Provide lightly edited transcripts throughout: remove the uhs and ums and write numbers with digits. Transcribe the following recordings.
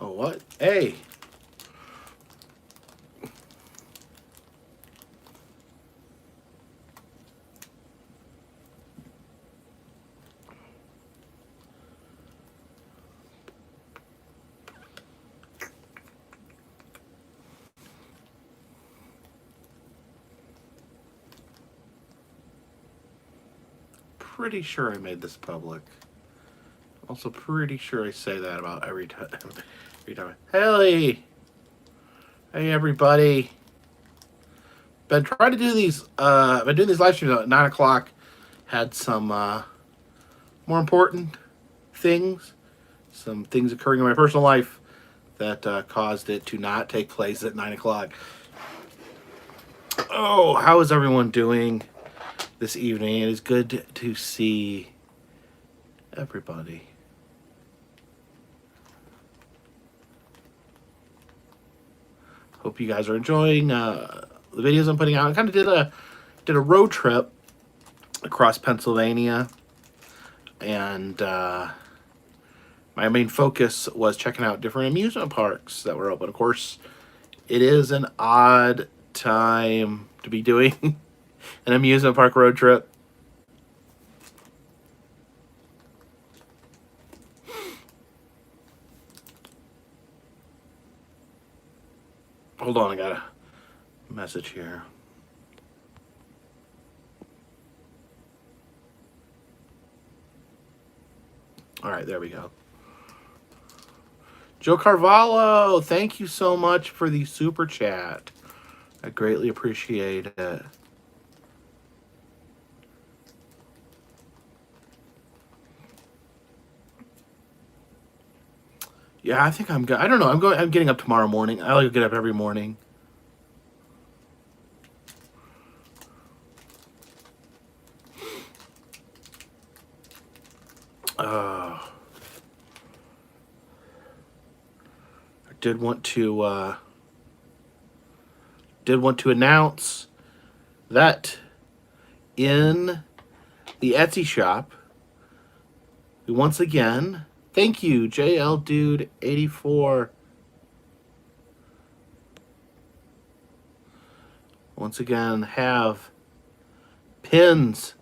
Oh, what? Hey. Pretty sure I made this public. Also pretty sure I say that about every time. Every time. Hey everybody. Been trying to do these. Been doing these live streams at 9 o'clock. Had some more important things. Some things occurring in my personal life that caused it to not take place at 9 o'clock. Oh, how is everyone doing this evening? It is good to see everybody. Hope you guys are enjoying the videos I'm putting out. I kind of did a road trip across Pennsylvania, and my main focus was checking out different amusement parks that were open. Of course, it is an odd time to be doing an amusement park road trip. Hold on, I got a message here. All right, there we go. Joe Carvalho, thank you so much for the super chat. I greatly appreciate it. Yeah, I think I'm good. I don't know. I'm getting up tomorrow morning. I like to get up every morning. I did want to announce that in the Etsy shop, we once again, thank you, JL Dude 84. Once again, have pins,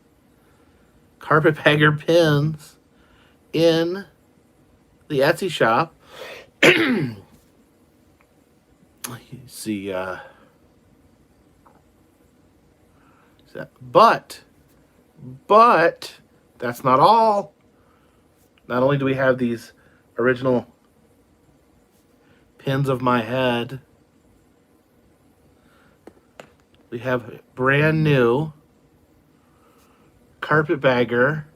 Carpetbagger pins in the Etsy shop. You see, but that's not all. Not only do we have these original pins of my head, we have brand new Carpetbagger.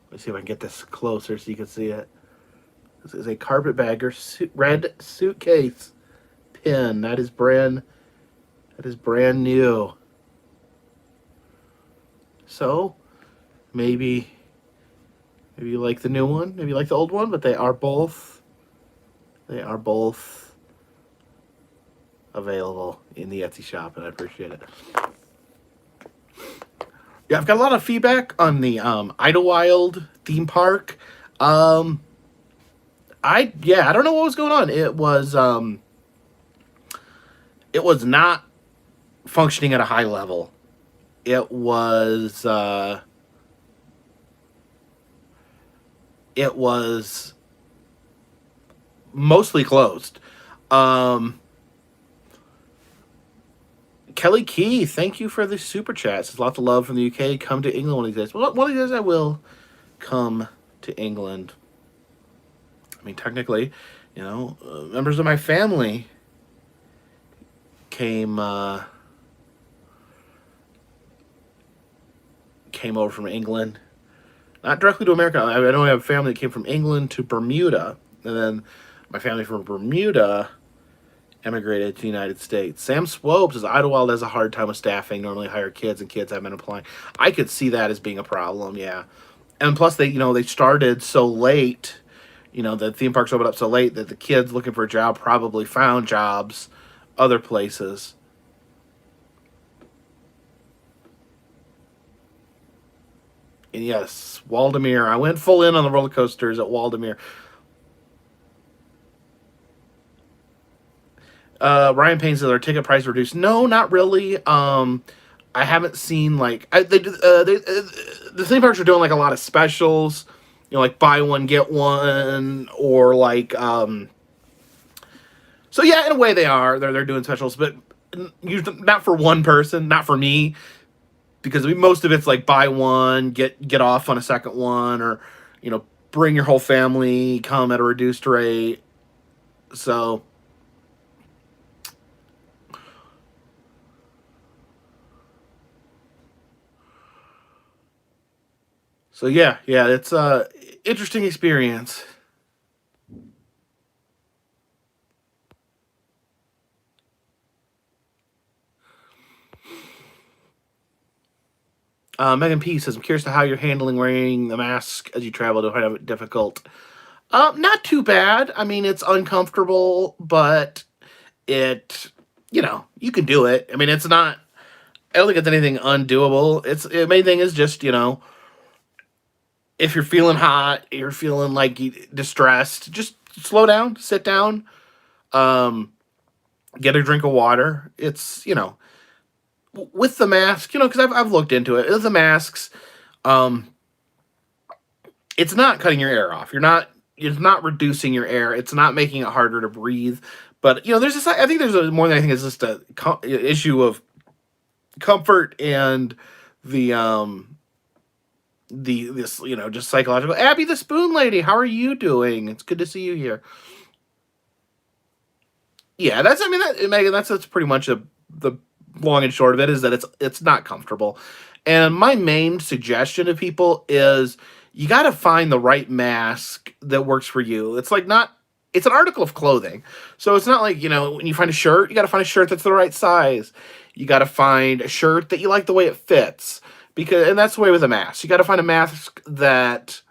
Let's see if I can get this closer so you can see it. This is a Carpetbagger red suitcase pin. That is brand new. So maybe you like the new one, maybe you like the old one, but they are both available in the Etsy shop, and I appreciate it. Yeah, I've got a lot of feedback on the Idlewild theme park. I don't know what was going on. It was not functioning at a high level. It was mostly closed. Kelly Key, thank you for the super chats. There's lots of love from the UK. Come to England one of these days. Well, one of these days I will come to England. I mean, technically, members of my family came over from England. Not directly to America. I know I have a family that came from England to Bermuda, and then my family from Bermuda emigrated to the United States. Sam Swope says Idlewild has a hard time with staffing. Normally hire kids, and kids have been applying. I could see that as being a problem, yeah. And plus, they started so late. The theme parks opened up so late that the kids looking for a job probably found jobs other places. And yes, Waldemere. I went full in on the roller coasters at Waldemere. Ryan Payne says, "Our ticket price reduced?" No, not really. I haven't seen like the theme parks are doing like a lot of specials, like buy one get one, or like So yeah, in a way they are. They're doing specials, but usually not for one person, not for me, because most of it's like buy one get off on a second one, or bring your whole family, come at a reduced rate. So yeah, it's a interesting experience. Megan P says, "I'm curious to how you're handling wearing the mask as you travel. To find it difficult?" Not too bad. I mean, it's uncomfortable, but you can do it. I mean, it's not. I don't think it's anything undoable. The main thing is just if you're feeling hot, you're feeling like distressed, just slow down, sit down, um, get a drink of water. It's with the mask, because I've looked into it. With the masks, um, it's not cutting your air off. It's not reducing your air. It's not making it harder to breathe. But there's this. I think there's more than I think it's just a issue of comfort and the this just psychological. Abby the Spoon Lady, how are you doing? It's good to see you here. Yeah, that's I mean that Megan, that's pretty much the long and short of it is that it's not comfortable. And my main suggestion to people is you got to find the right mask that works for you. It's like not it's an article of clothing. So it's not like, when you find a shirt, you got to find a shirt that's the right size. You got to find a shirt that you like the way it fits. And that's the way with a mask. You got to find a mask that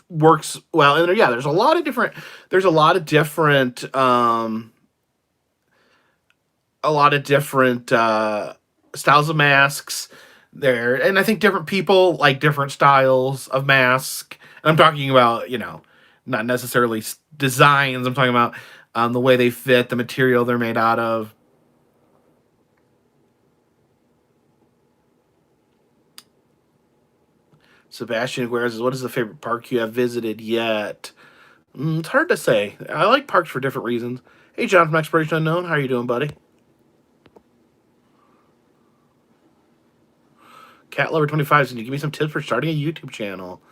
works well. And yeah, there's a lot of different styles of masks there, and I think different people like different styles of mask. And I'm talking about not necessarily designs. I'm talking about the way they fit, the material they're made out of. Sebastian Aguirre says, "What is the favorite park you have visited yet?" It's hard to say. I like parks for different reasons. Hey, John from Exploration Unknown, how are you doing, buddy? Cat Lover 25 says, "Can you give me some tips for starting a YouTube channel?"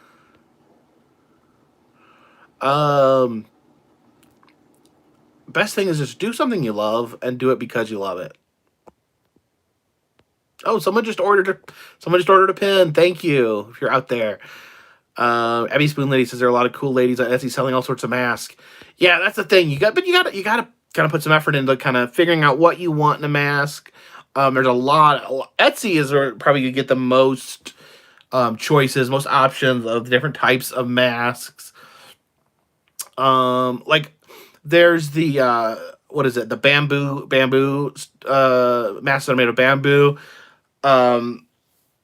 Um, Best thing is just do something you love and do it because you love it. Oh, someone just ordered a pin. Thank you if you're out there. Abby Spoon Lady says there are a lot of cool ladies on Etsy selling all sorts of masks. Yeah, that's the thing. You got to kind of put some effort into kind of figuring out what you want in a mask. There's a lot. Etsy is where probably you get the most choices, most options of different types of masks. Like there's the what is it? The bamboo masks that are made of bamboo. Um,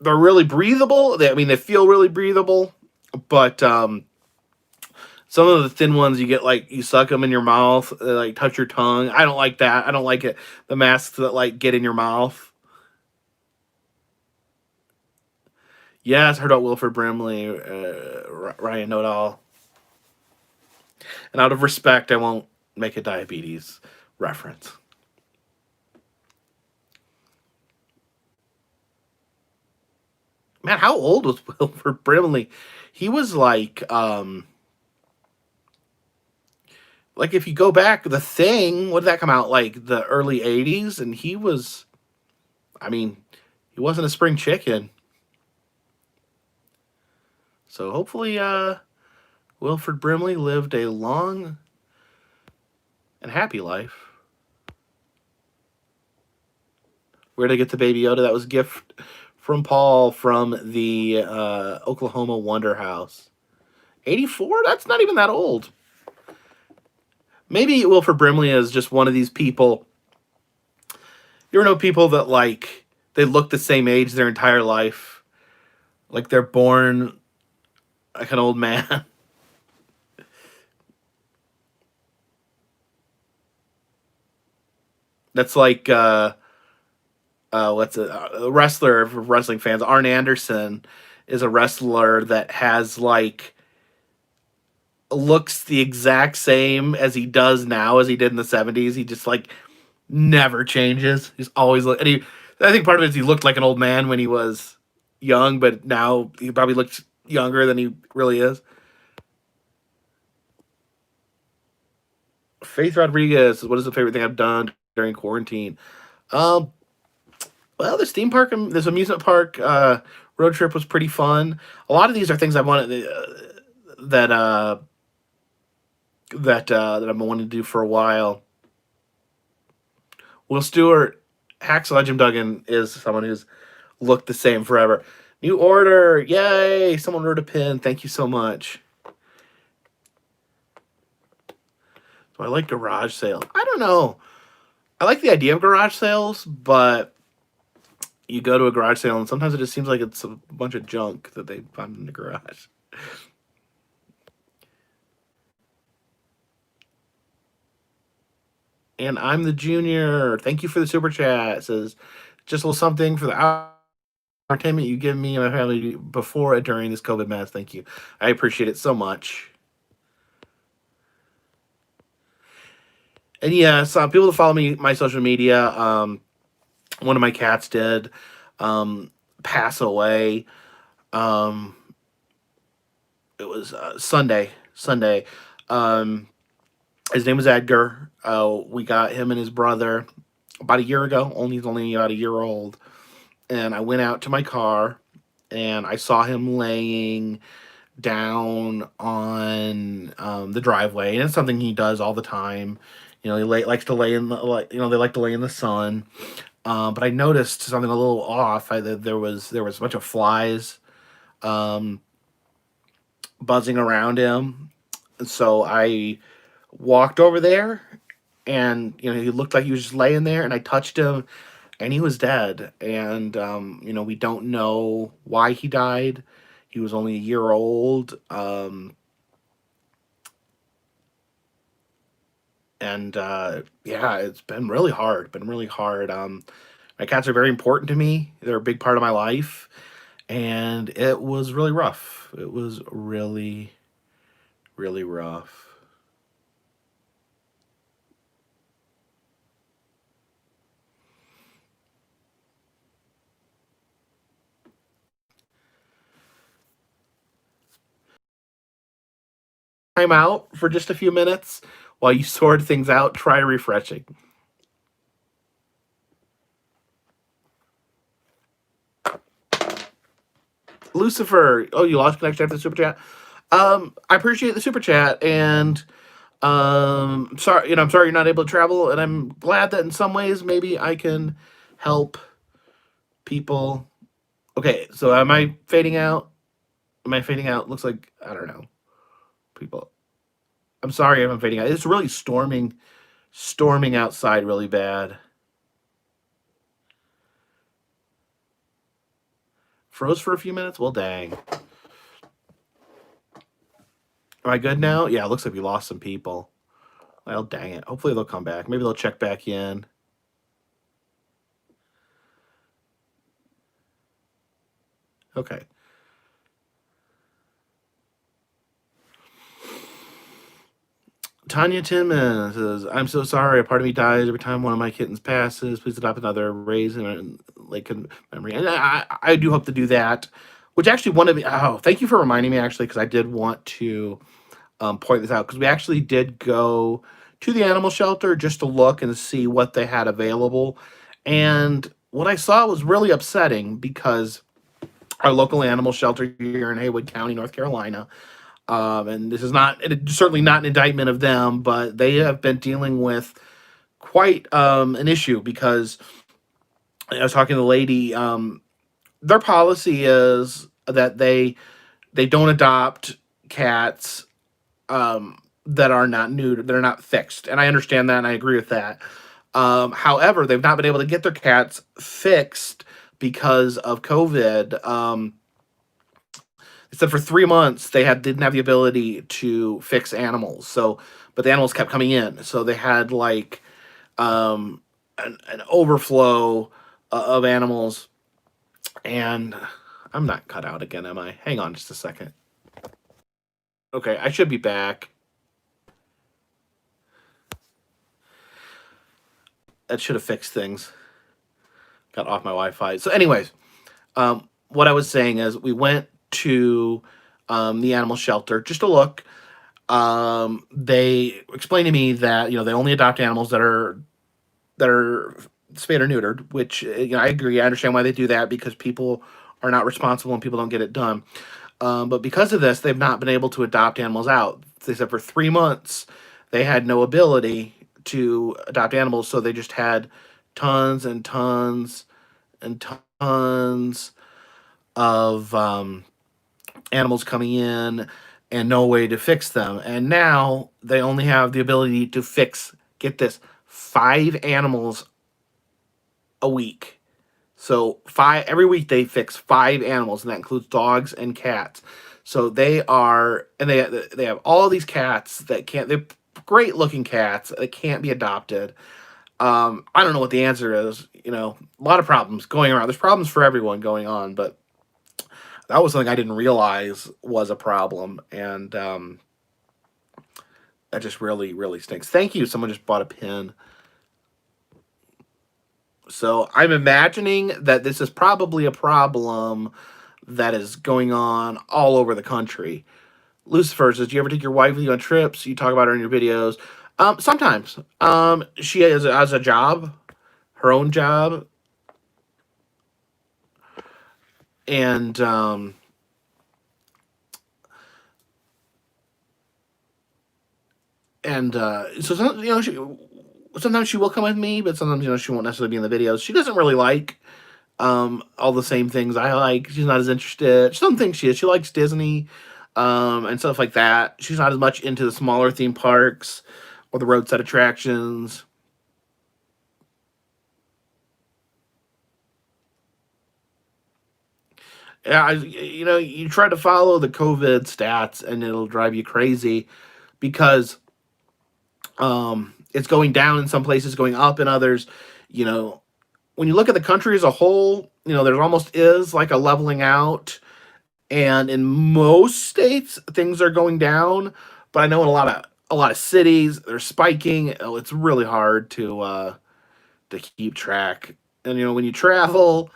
they're really breathable. They feel really breathable, but some of the thin ones you get like you suck them in your mouth, they, like touch your tongue. I don't like that. I don't like it. The masks that like get in your mouth. Yes, heard about Wilford Brimley, Ryan Know-it-all. And out of respect, I won't make a diabetes reference. Man, how old was Wilford Brimley? He was like if you go back, The Thing, what did that come out like the early '80s? And I mean, he wasn't a spring chicken. So hopefully, Wilford Brimley lived a long and happy life. Where'd I get the Baby Yoda? That was a gift from Paul from the Oklahoma Wonder House. 84? That's not even that old. Maybe Wilford Brimley is just one of these people. You ever know people that like they look the same age their entire life? Like they're born like an old man. That's like what's a wrestler for wrestling fans. Arn Anderson is a wrestler that has like looks the exact same as he does now as he did in the 70s. He just like never changes. He's always look and he I think part of it is he looked like an old man when he was young, but now he probably looks younger than he really is. Faith Rodriguez, what is the favorite thing I've done during quarantine? Um, well, this theme park, this amusement park road trip was pretty fun. A lot of these are things I wanted that that I've been wanting to do for a while. Will Stewart, Hacksaw Jim Duggan is someone who's looked the same forever. New order, yay! Someone wrote a pin. Thank you so much. So I like garage sales. I don't know. I like the idea of garage sales, but you go to a garage sale and sometimes it just seems like it's a bunch of junk that they found in the garage. And I'm the junior. Thank you for the super chat. It says just a little something for the entertainment you give me and my family before and during this COVID mess. Thank you. I appreciate it so much. And yeah, some people that follow me my social media. One of my cats did um, pass away. Um, it was Sunday. Sunday. Um, his name was Edgar. We got him and his brother about a year ago. He's only about a year old. And I went out to my car and I saw him laying down on the driveway, and it's something he does all the time. Likes to lay in the they like to lay in the sun. But I noticed something a little off. There was a bunch of flies um, buzzing around him, so I walked over there, and he looked like he was just laying there, and I touched him, and he was dead. And we don't know why he died. He was only a year old. And yeah, it's been really hard. Been really hard. My cats are very important to me. They're a big part of my life, and it was really rough. It was really, really rough. Time out for just a few minutes while you sort things out. Try refreshing. Lucifer, oh, you lost connection after the super chat. I appreciate the super chat, and sorry, I'm sorry you're not able to travel, and I'm glad that in some ways maybe I can help people. Okay, so am I fading out? Am I fading out? Looks like I don't know. People, I'm sorry if I'm fading out. It's really storming outside really bad. Froze for a few minutes? Well, dang. Am I good now? Yeah, it looks like we lost some people. Well, dang it. Hopefully they'll come back. Maybe they'll check back in. Okay. Tanya Timmons says, "I'm so sorry. A part of me dies every time one of my kittens passes. Please adopt another, raise and like memory." And I do hope to do that. Which actually one of the thank you for reminding me actually, because I did want to point this out, because we actually did go to the animal shelter just to look and see what they had available, and what I saw was really upsetting, because our local animal shelter here in Haywood County, North Carolina. And this is not certainly not an indictment of them, but they have been dealing with quite an issue, because I was talking to the lady. Their policy is that they don't adopt cats that are not neutered, that are not fixed, and I understand that, and I agree with that. However, they've not been able to get their cats fixed because of COVID. They said for 3 months they didn't have the ability to fix animals. So, but the animals kept coming in. So they had like, um, an overflow of animals, and I'm not cut out again, am I? Hang on just a second. Okay, I should be back. That should have fixed things. Got off my Wi-Fi. So, anyways, what I was saying is we went to the animal shelter just to look. They explained to me that they only adopt animals that are spayed or neutered, which I agree. I understand why they do that because people are not responsible and people don't get it done. But because of this, they've not been able to adopt animals out. They said for 3 months they had no ability to adopt animals, so they just had tons and tons and tons of animals coming in and no way to fix them. And now they only have the ability to fix, get this, 5 animals a week. So five every week they fix 5 animals, and that includes dogs and cats. So they have all these cats that can't. They're great looking cats that can't be adopted. I don't know what the answer is. A lot of problems going around. There's problems for everyone going on, but that was something I didn't realize was a problem, and that just really, really stinks. Thank you. Someone just bought a pin. So I'm imagining that this is probably a problem that is going on all over the country. Lucifer says, "Do you ever take your wife with you on trips? You talk about her in your videos." Sometimes. She has a job, her own job, and so sometimes she will come with me, but sometimes she won't necessarily be in the videos. She doesn't really like all the same things I like. She's not as interested. Some things she is. She likes Disney, and stuff like that. She's not as much into the smaller theme parks or the roadside attractions. Yeah, you try to follow the COVID stats and it'll drive you crazy because it's going down in some places, going up in others. You know, when you look at the country as a whole, there almost is like a leveling out. And in most states, things are going down. But I know in a lot of cities, they're spiking. Oh, it's really hard to keep track. And when you travel,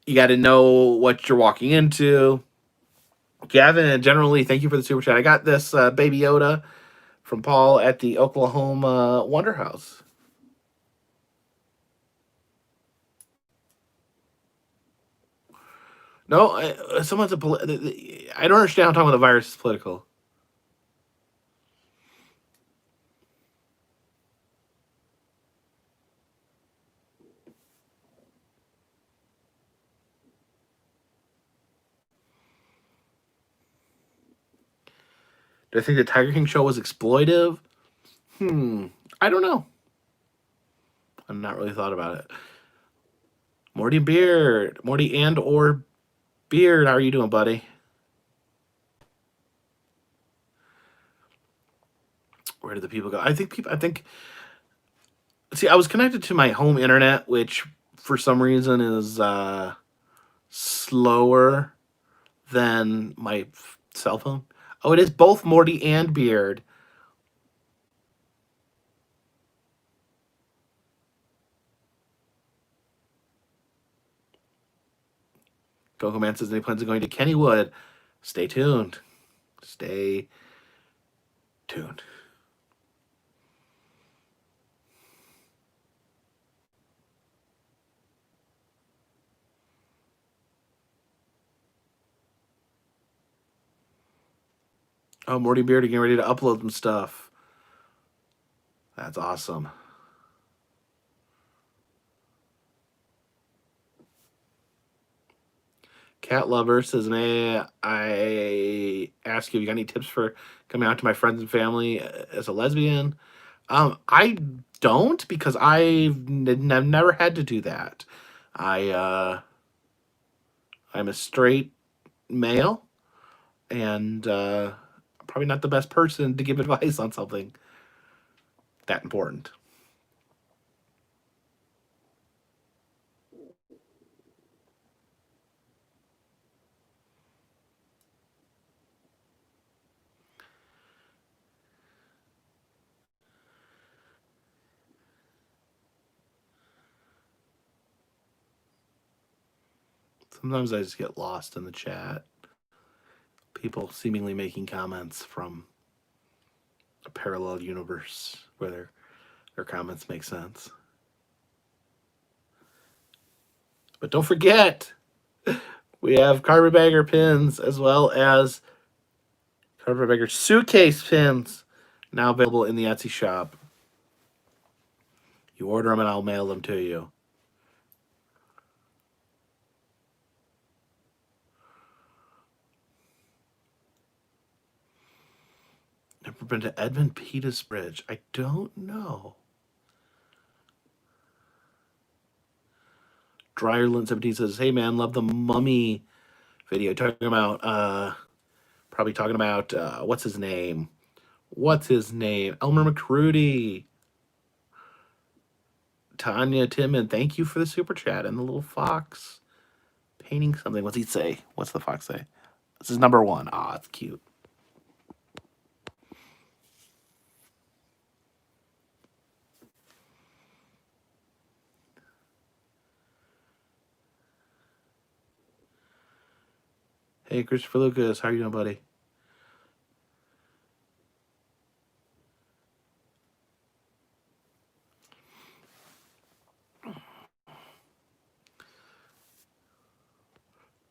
you got to know what you're walking into. Gavin, and generally, thank you for the super chat. I got this Baby Yoda from Paul at the Oklahoma Wonder House. No, I don't understand how talking about the virus is political. Do I think the Tiger King show was exploitive? Hmm. I don't know. I've not really thought about it. Morty and or Beard, how are you doing, buddy? Where did the people go? I think. See, I was connected to my home internet, which for some reason is slower than my cell phone. Oh, it is both Morty and Beard. Goku Man says that he plans on going to Kennywood. Stay tuned. Stay tuned. Oh, Morty Beard are getting ready to upload some stuff. That's awesome. Cat Lover says, "May I ask you if you got any tips for coming out to my friends and family as a lesbian?" I don't because I've never had to do that. I I'm a straight male, and probably not the best person to give advice on something. that important. Sometimes I just get lost in the chat. People seemingly making comments from a parallel universe where their comments make sense. But don't forget, we have Carpetbagger pins as well as Carpetbagger suitcase pins now available in the Etsy shop. You order them and I'll mail them to you. Never been to Edmund Pettus Bridge. I don't know. Dryerland17 says, "Hey man, love the Mummy video." Talking about probably talking about what's his name? What's his name? Elmer McCrudy. Tanya Timon, thank you for the super chat and the little fox painting something. What's he say? What's the fox say? This is number 1. Ah, it's cute. Hey, Christopher Lucas, how are you doing, buddy?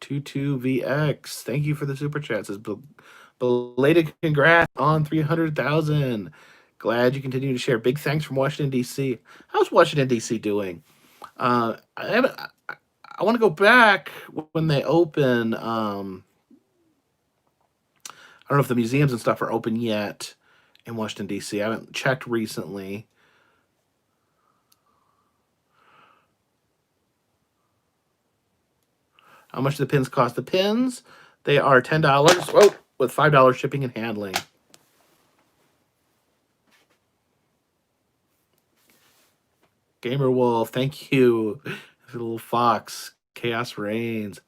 VX, thank you for the super chat. It says belated congrats on 300,000. Glad you continue to share. Big thanks from Washington D.C. How's Washington D.C. doing? I want to go back when they open. I don't know if the museums and stuff are open yet in Washington D.C. I haven't checked recently. How much do the pins cost? The pins, they are $10 with $5 shipping and handling. Gamer Wolf, thank you. The little fox. Chaos reigns.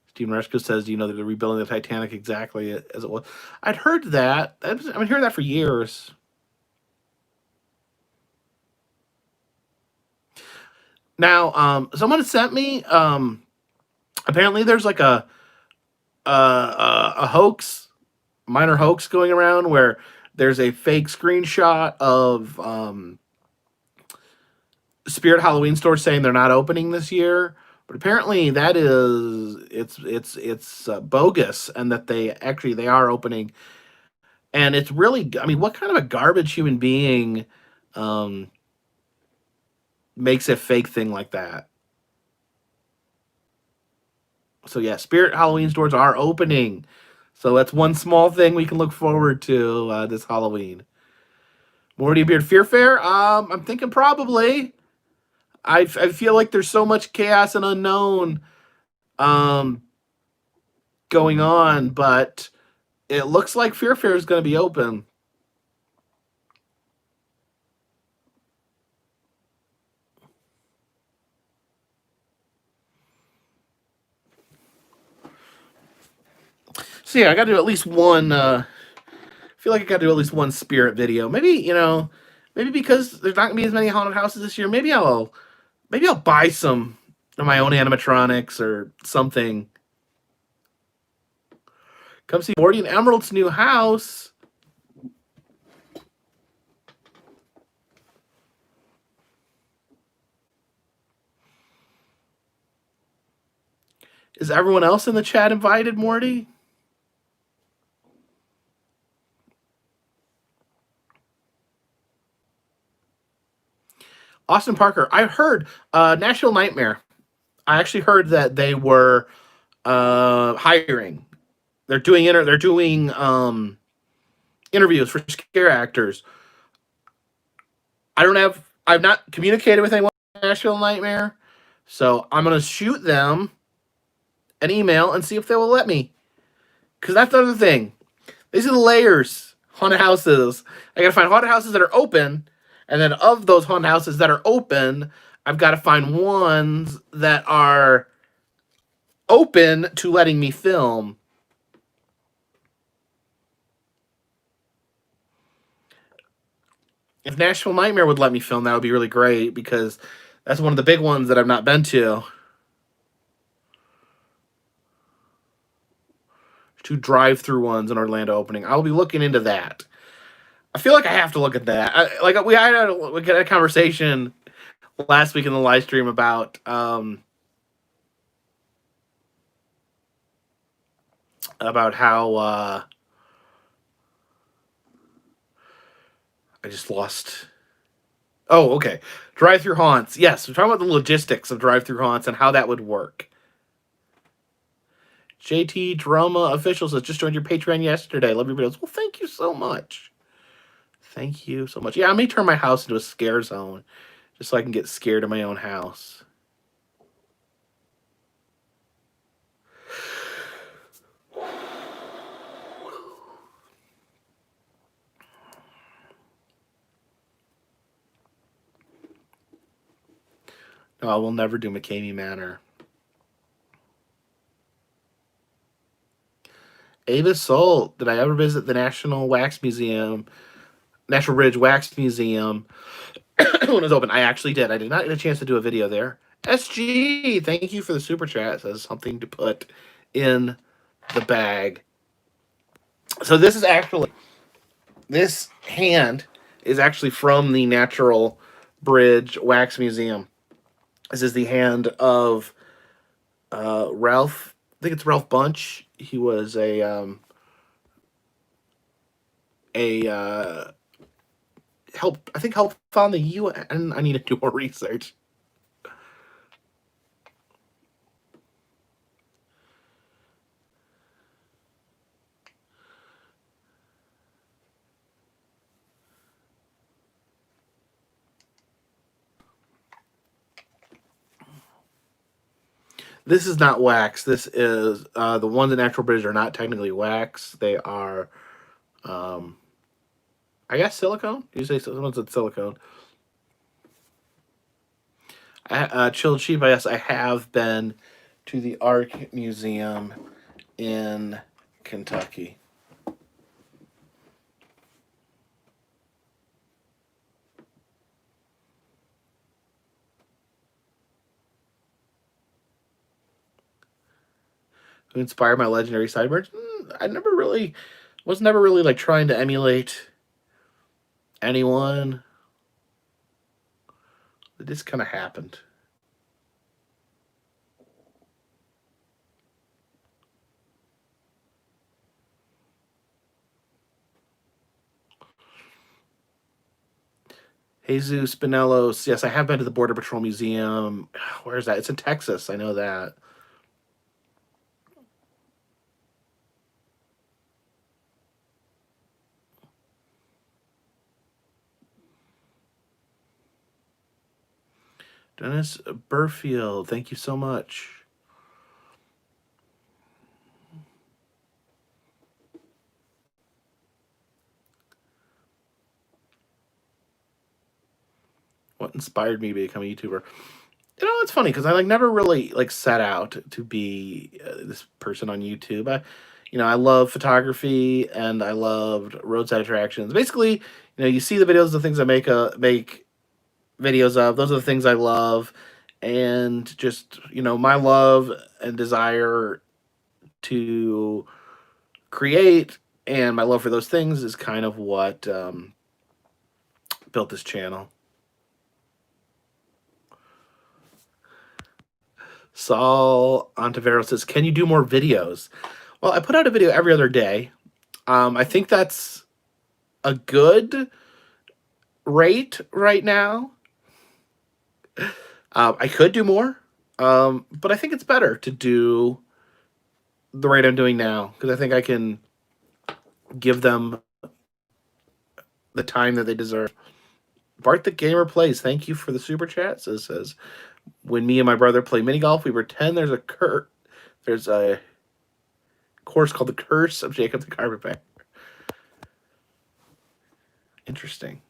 Steven Reschko says, "Do you know that they're rebuilding the Titanic exactly as it was?" I'd heard that. I've been hearing that for years. Now, someone sent me. Apparently, there's like a hoax, minor hoax going around where there's a fake screenshot of Spirit Halloween store saying they're not opening this year, but apparently that is it's bogus, and that they are opening. And it's really, I mean, what kind of a garbage human being makes a fake thing like that? So yeah, Spirit Halloween stores are opening. So that's one small thing we can look forward to this Halloween. Morty Beard Fear Fair? I'm thinking probably. I feel like there's so much chaos and unknown going on, but it looks like Fear Fair is going to be open. So yeah, I got to do at least one. I feel like I got to do at least one Spirit video. Maybe maybe because there's not gonna be as many haunted houses this year. Maybe I'll buy some of my own animatronics or something. Come see Morty and Emerald's new house. Is everyone else in the chat invited, Morty? Austin Parker, I heard National Nightmare. I actually heard that they were hiring. They're doing interviews for scare actors. I've not communicated with anyone at National Nightmare, so I'm gonna shoot them an email and see if they will let me. Because that's the other thing. These are the layers. Haunted houses. I gotta find haunted houses that are open, and then of those haunted houses that are open, I've got to find ones that are open to letting me film. If Nashville Nightmare would let me film, that would be really great because that's one of the big ones that I've not been to. Two drive-through ones in Orlando opening. I'll be looking into that. I feel like I have to look at that. We had a conversation last week in the live stream about how I just lost. Oh, okay. Drive-through haunts. Yes, we're talking about the logistics of drive-through haunts and how that would work. JT Drama Official says, just joined your Patreon yesterday. Love your videos. Well, thank you so much. Thank you so much. Yeah, I may turn my house into a scare zone just so I can get scared in my own house. No, I will never do McCamey Manor. Ava Soul, did I ever visit the National Ridge Wax Museum when it was open? I actually did. I did not get a chance to do a video there. SG, thank you for the super chat. It says something to put in the bag. So this hand is actually from the Natural Bridge Wax Museum. This is the hand of Ralph. I think it's Ralph Bunch. He was helped found the UN. I need to do more research. This is not wax. This is the ones in Natural Bridge are not technically wax. They are, I guess, silicone. You say someone said silicone. Chilled Sheep. Yes, I have been to the Art Museum in Kentucky. Who inspired my legendary sideburns? I was never really like trying to emulate anyone. It just kind of happened. Jesus Spinellos. Yes, I have been to the Border Patrol Museum. Where is that? It's in Texas. I know that. Dennis Burfield, thank you so much. What inspired me to become a YouTuber? You know, it's funny because I never really set out to be this person on YouTube. I love photography and I loved roadside attractions. Basically, you see the videos of things I make videos of. Those are the things I love, and just my love and desire to create and my love for those things is kind of what built this channel. Saul Ontivero says, can you do more videos? Well, I put out a video every other day. I think that's a good rate right now. I could do more, but I think it's better to do the rate I'm doing now because I think I can give them the time that they deserve. Bart the Gamer Plays, thank you for the super chat. Says when me and my brother play mini golf, we pretend there's a course called The Curse of Jacob the Carpetbagger. Interesting.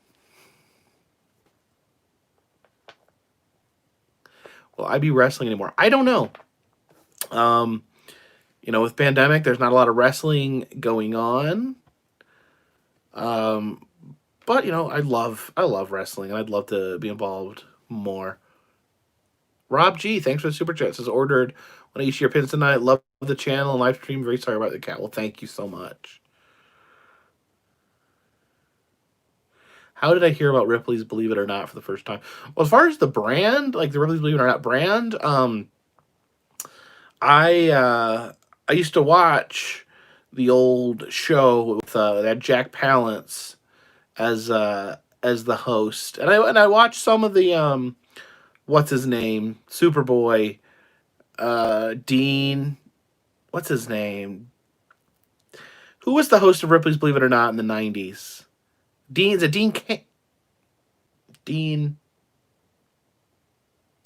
Will I be wrestling anymore? I don't know. With pandemic, there's not a lot of wrestling going on. But I love wrestling, and I'd love to be involved more. Rob G, thanks for the super chat. Says ordered one of each of your pins tonight. Love the channel and live stream. Very sorry about the cat. Well, thank you so much. How did I hear about Ripley's Believe It or Not for the first time? Well, as far as the brand, like the Ripley's Believe It or Not brand, I used to watch the old show with that Jack Palance as the host, and I watched some of the what's his name, Superboy, Dean, what's his name, who was the host of Ripley's Believe It or Not in the 90s? Is it Dean Kane? Dean,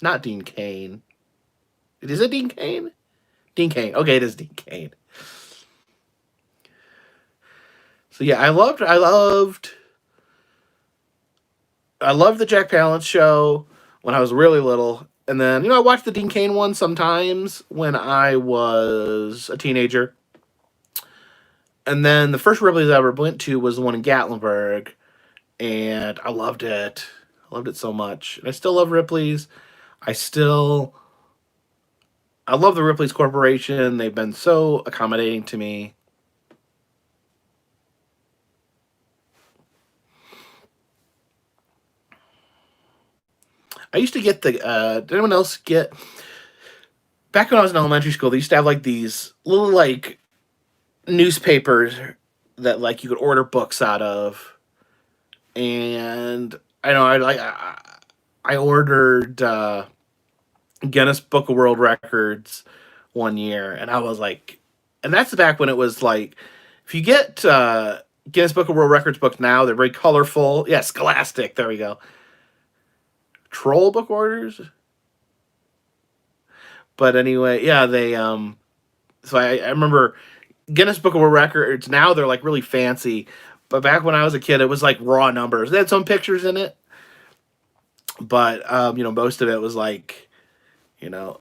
not Dean Kane. Is it Dean Kane? Dean Kane. Okay, it is Dean Kane. So yeah, I loved the Jack Palance show when I was really little. And then, I watched the Dean Kane one sometimes when I was a teenager. And then the first Ripley's I ever went to was the one in Gatlinburg. And I loved it. I loved it so much. And I still love Ripley's. I love the Ripley's Corporation. They've been so accommodating to me. I used to get did anyone else get, back when I was in elementary school, they used to have like these little like newspapers that like you could order books out of. And I know I ordered Guinness Book of World Records one year, and I was like, and that's back when it was like, if you get Guinness Book of World Records book now, they're very colorful. Yeah, Scholastic. There we go. Troll book orders. But anyway, yeah, they So I remember Guinness Book of World Records. Now they're like really fancy, but back when I was a kid, it was like raw numbers. They had some pictures in it, but most of it was like, you know.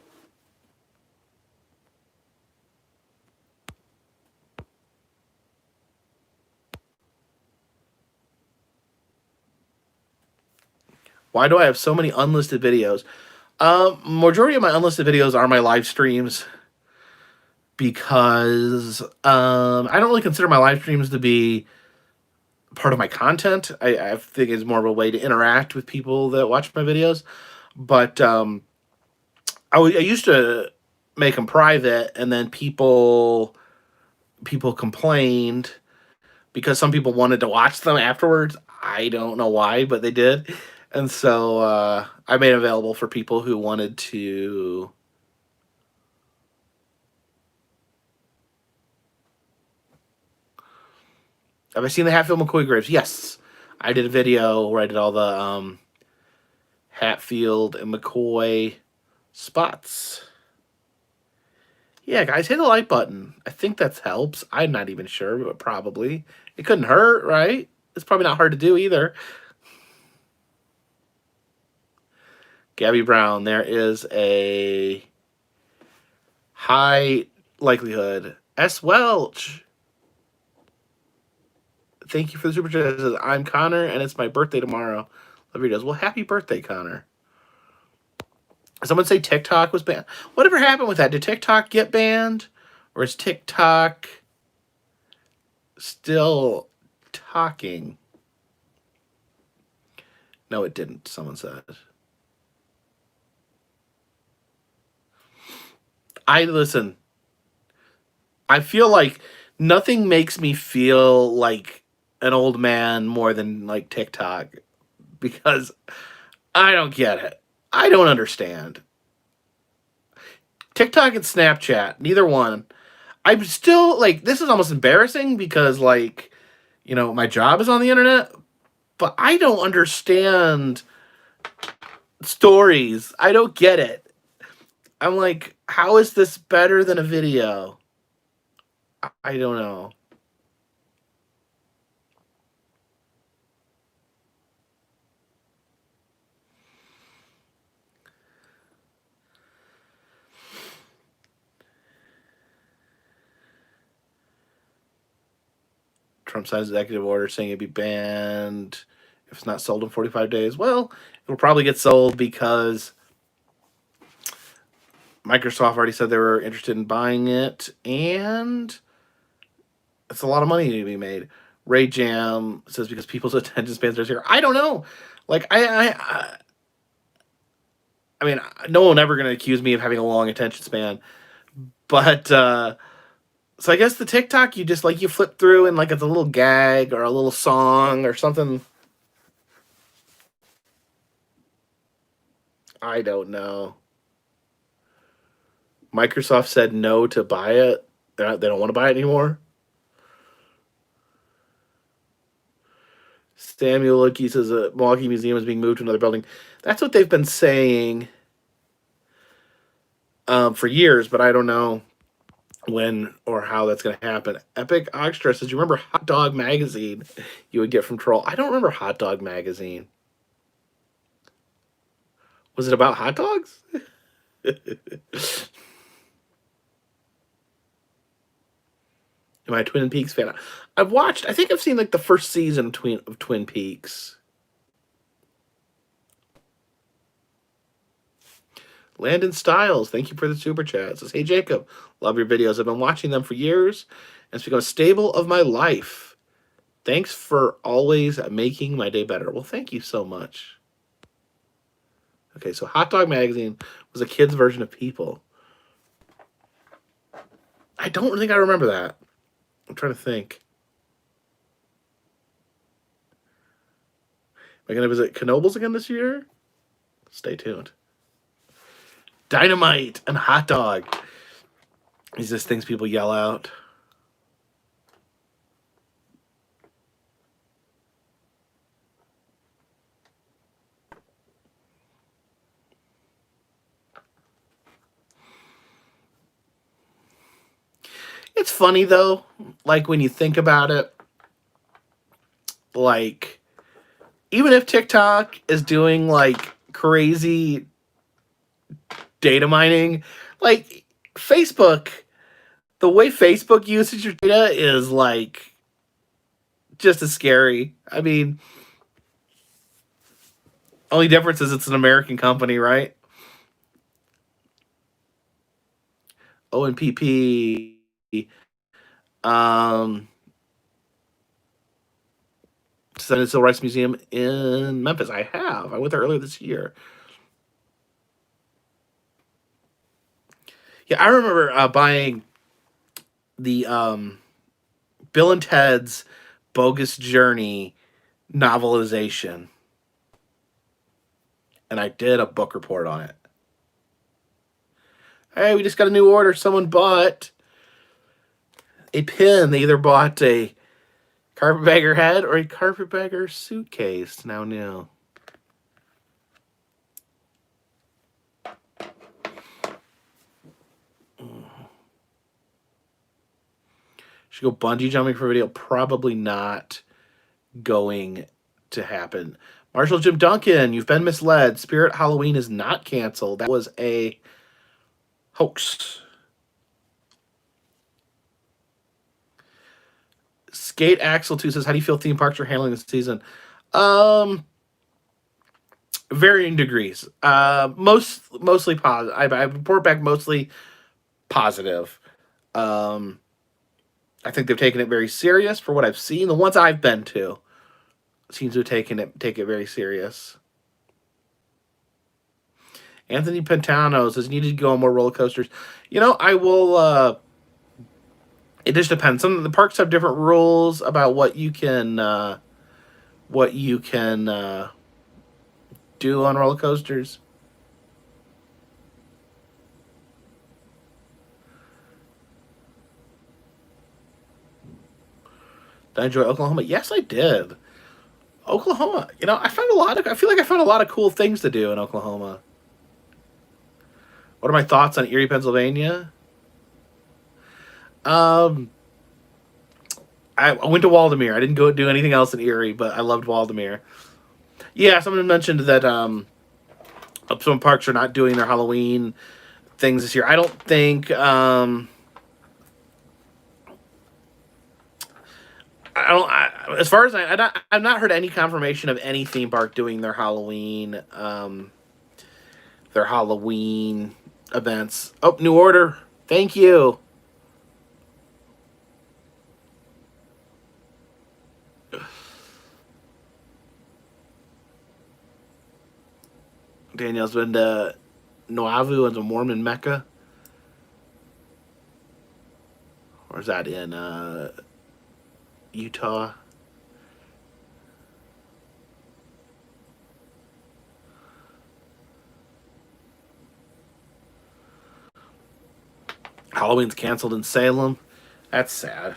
Why do I have so many unlisted videos? Majority of my unlisted videos are my live streams because I don't really consider my live streams to be part of my content. I think it's more of a way to interact with people that watch my videos. But I used to make them private, and then people complained because some people wanted to watch them afterwards. I don't know why, but they did. And so I made it available for people who wanted to. Have I seen the Hatfield McCoy graves? Yes. I did a video where I did all the Hatfield and McCoy spots. Yeah, guys, hit the like button. I think that helps. I'm not even sure, but probably. It couldn't hurt, right? It's probably not hard to do either. Gabby Brown, there is a high likelihood. S. Welch, thank you for the super chat. It says, I'm Connor, and it's my birthday tomorrow. Love your videos. Well, happy birthday, Connor. Someone say TikTok was banned. Whatever happened with that? Did TikTok get banned? Or is TikTok still talking? No, it didn't, someone said. Listen, I feel like nothing makes me feel like an old man more than like TikTok, because I don't get it. I don't understand. TikTok and Snapchat, neither one. I'm still like, this is almost embarrassing because like, my job is on the internet, but I don't understand stories. I don't get it. I'm like, how is this better than a video? I don't know. Trump signs executive order saying it'd be banned if it's not sold in 45 days. Well, it'll probably get sold because Microsoft already said they were interested in buying it, and it's a lot of money to be made. Ray Jam says because people's attention spans are here. I don't know. Like I mean, no one ever going to accuse me of having a long attention span, but so I guess the TikTok you just like you flip through and like it's a little gag or a little song or something. I don't know. Microsoft said no to buy it. They don't want to buy it anymore. Samuel Licky says a Milwaukee Museum is being moved to another building. That's what they've been saying for years, but I don't know when or how that's going to happen. Epic Oxtra says, you remember Hot Dog Magazine you would get from Troll? I don't remember Hot Dog Magazine. Was it about hot dogs? Am I a Twin Peaks fan? I've watched, I think I've seen like the first season of Twin Peaks. Landon Styles, thank you for the super chat. Says, hey Jacob, love your videos. I've been watching them for years and it's become a staple of my life. Thanks for always making my day better. Well, thank you so much. Okay, so Hot Dog Magazine was a kid's version of People. I don't think I remember that. I'm trying to think. Am I going to visit Knoebels again this year? Stay tuned. Dynamite and hot dog. These just things people yell out. It's funny though, like when you think about it, like even if TikTok is doing like crazy data mining, like Facebook, the way Facebook uses your data is like just as scary. I mean, only difference is it's an American company, right? ONPP. Senate Civil Rights Museum in Memphis. I have. I went there earlier this year. Yeah, I remember buying the Bill and Ted's Bogus Journey novelization, and I did a book report on it. Hey, we just got a new order. Someone bought a pin. They either bought a Carpetbagger head or a Carpetbagger suitcase. Now new. Should go bungee jumping for a video? Probably not going to happen. Marshall Jim Duncan, you've been misled. Spirit Halloween is not canceled. That was a hoax. Skate Axel 2 says, how do you feel theme parks are handling this season? Varying degrees. Mostly positive. I report back mostly positive. I think they've taken it very serious for what I've seen. The ones I've been to seem to have take it very serious. Anthony Pentano says, you need to go on more roller coasters. You know, I will. It just depends. Some of the parks have different rules about what you can do on roller coasters. Did I enjoy Oklahoma? Yes, I did. Oklahoma, you know, I feel like I found a lot of cool things to do in Oklahoma. What are my thoughts on Erie, Pennsylvania? I went to Waldemere. I didn't go do anything else in Erie, but I loved Waldemere. Yeah, someone mentioned that some parks are not doing their Halloween things this year. I don't think. I don't. As far as I've not heard any confirmation of any theme park doing their Halloween events. Oh, new order. Thank you. Danielle's been to Nauvoo and the Mormon Mecca. Or is that in Utah? Halloween's canceled in Salem. That's sad.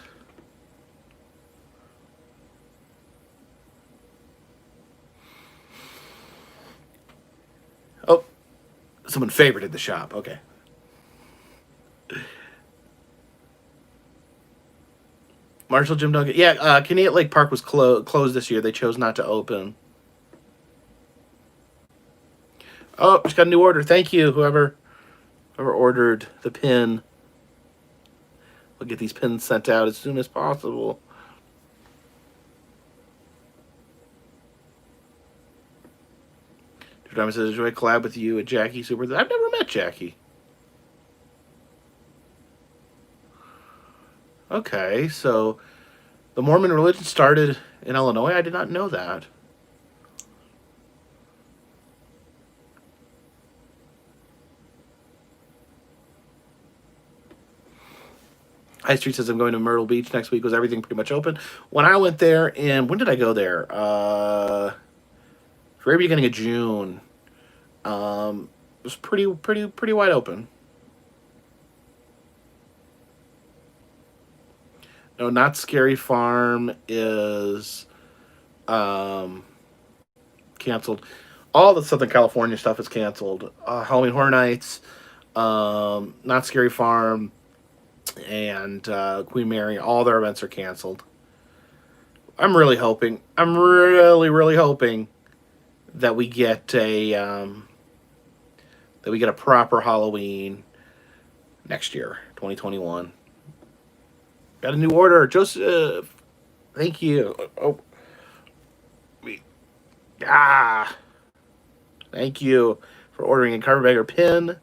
Oh, someone favorited the shop. Okay. Marshall Jim Duncan. Yeah, Kenneat Lake Park was closed this year. They chose not to open. Oh, just got a new order. Thank you, whoever ordered the pin. We'll get these pins sent out as soon as possible. Diamond says, enjoy a collab with you and Jackie Super. I've never met Jackie. Okay, so the Mormon religion started in Illinois. I did not know that. High Street says I'm going to Myrtle Beach next week. Was everything pretty much open? When I went there, and when did I go there? Very beginning of June. It was pretty wide open. No, Not Scary Farm is canceled. All the Southern California stuff is canceled. Halloween Horror Nights, Not Scary Farm, and Queen Mary, all their events are canceled. I'm really hoping that we get a proper Halloween next year, 2021. Got a new order, Joseph. Thank you. Oh, thank you for ordering a Carpetbagger pin.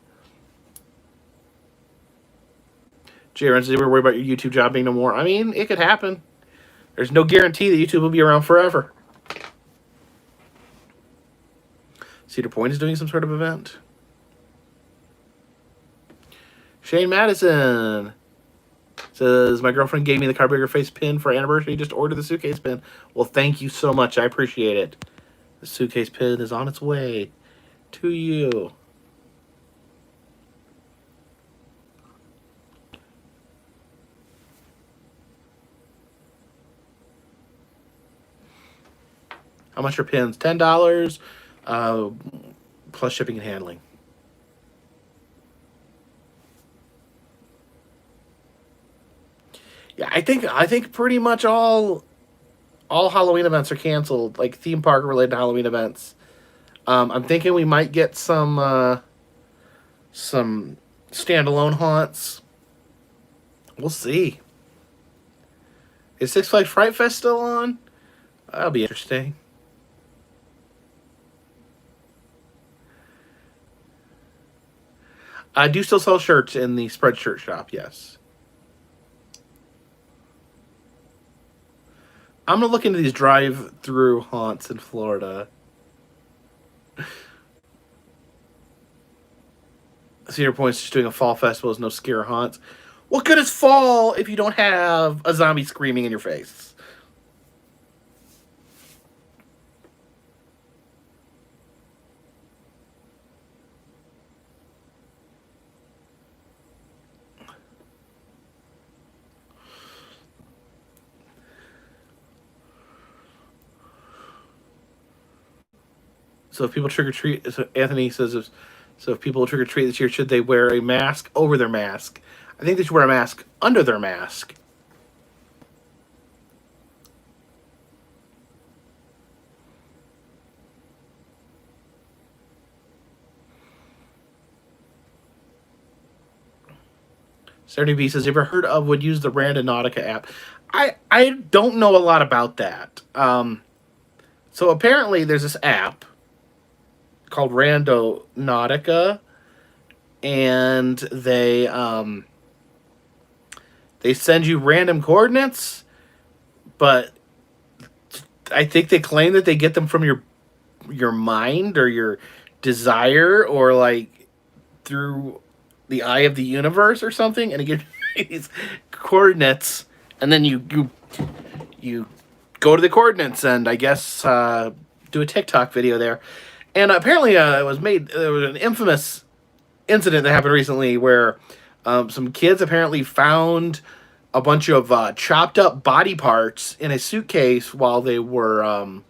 Jay Renz, did you ever worry about your YouTube job being no more? I mean, it could happen. There's no guarantee that YouTube will be around forever. Cedar Point is doing some sort of event. Shane Madison says, my girlfriend gave me the Carpetbagger face pin for anniversary. Just ordered the suitcase pin. Well, thank you so much. I appreciate it. The suitcase pin is on its way to you. How much are pins? $10 plus shipping and handling. Yeah, I think pretty much all Halloween events are canceled, like theme park related Halloween events. I'm thinking we might get some standalone haunts. We'll see. Is Six Flags Fright Fest still on? That'll be interesting. I do still sell shirts in the spread shirt shop, yes. I'm going to look into these drive-through haunts in Florida. Cedar Point's just doing a fall festival with no scare haunts. What good is fall if you don't have a zombie screaming in your face? So if people trick or treat, so Anthony says, if people trick or treat this year, should they wear a mask over their mask? I think they should wear a mask under their mask. 70B says, "You ever heard of, would use the Randonautica app?" I don't know a lot about that. So apparently there's this app called Randonautica, and they send you random coordinates, but I think they claim that they get them from your mind or your desire, or like through the eye of the universe or something, and it gives you these coordinates, and then you go to the coordinates, and I guess do a TikTok video there. And apparently, it was made. There was an infamous incident that happened recently where some kids apparently found a bunch of chopped up body parts in a suitcase while they were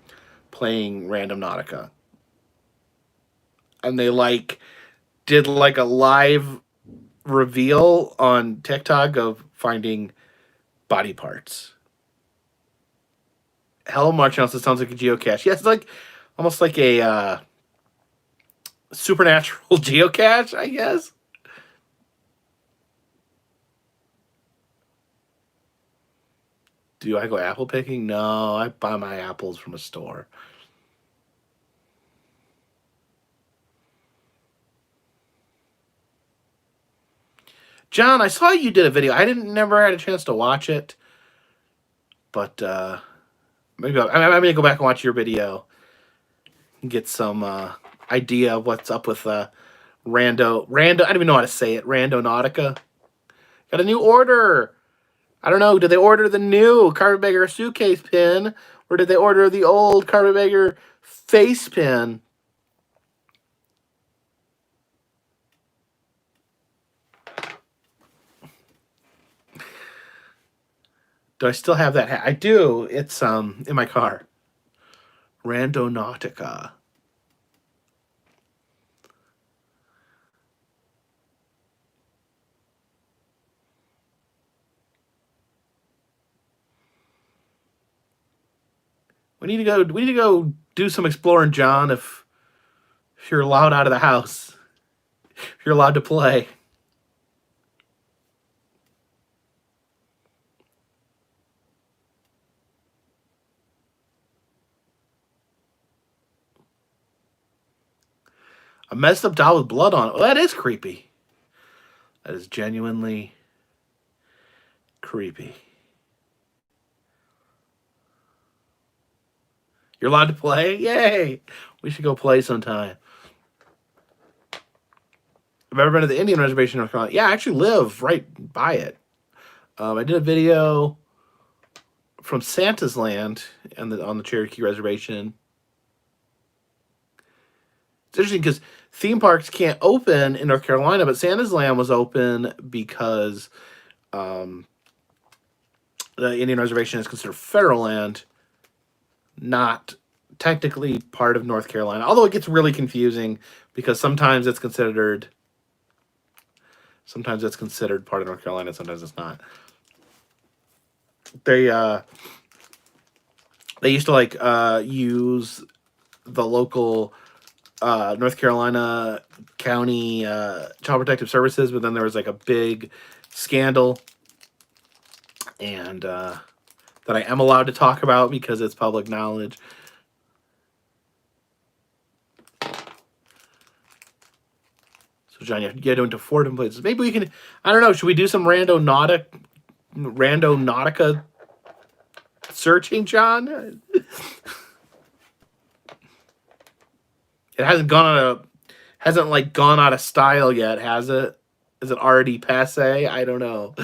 playing Random Nautica, and they like did like a live reveal on TikTok of finding body parts. Hello Marchance, it sounds like a geocache. Yes, it's like almost like a supernatural geocache, I guess. Do I go apple picking? No, I buy my apples from a store. John, I saw you did a video. I didn't never had a chance to watch it, but maybe I'm gonna go back and watch your video and get some idea of what's up with Rando. I don't even know how to say it. Randonautica got a new order. I don't know. Did they order the new Carpetbagger suitcase pin, or did they order the old Carpetbagger face pin? Do I still have that hat? I do. It's in my car. Randonautica. We need to go. We need to go do some exploring, John. If you're allowed out of the house, if you're allowed to play. A messed up doll with blood on it. Well, that is creepy. That is genuinely creepy. You're allowed to play? Yay! We should go play sometime. I've ever been to the Indian Reservation in North Carolina. Yeah, I actually live right by it. I did a video from Santa's Land on the Cherokee Reservation. It's interesting because theme parks can't open in North Carolina, but Santa's Land was open because the Indian Reservation is considered federal land, not technically part of North Carolina. Although it gets really confusing because sometimes it's considered part of North Carolina, sometimes it's not. They used to like use the local North Carolina County Child Protective Services, but then there was like a big scandal, and that I am allowed to talk about because it's public knowledge. So John, you have to get into 4 different places. Maybe we can. I don't know. Should we do some Randonautica searching, John? It hasn't gone out of style yet, has it? Is it already passe? I don't know.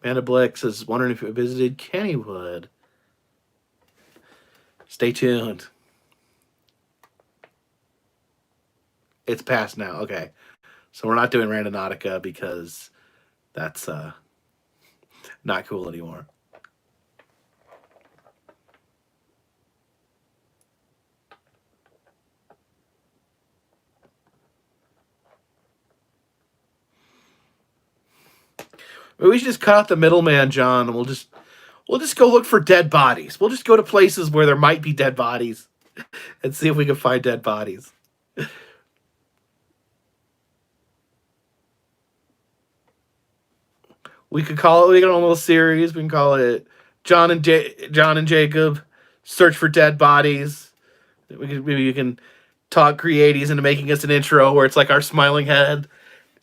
Amanda Blix is wondering if you visited Kennywood. Stay tuned. It's past now. Okay. So we're not doing Randonautica because that's not cool anymore. Maybe we should just cut out the middleman, John, and we'll just We'll just go look for dead bodies. We'll just go to places where there might be dead bodies and see if we can find dead bodies. We could call it. We got a little series. We can call it John and Jacob search for dead bodies. Maybe you can talk creatives into making us an intro where it's like our smiling head,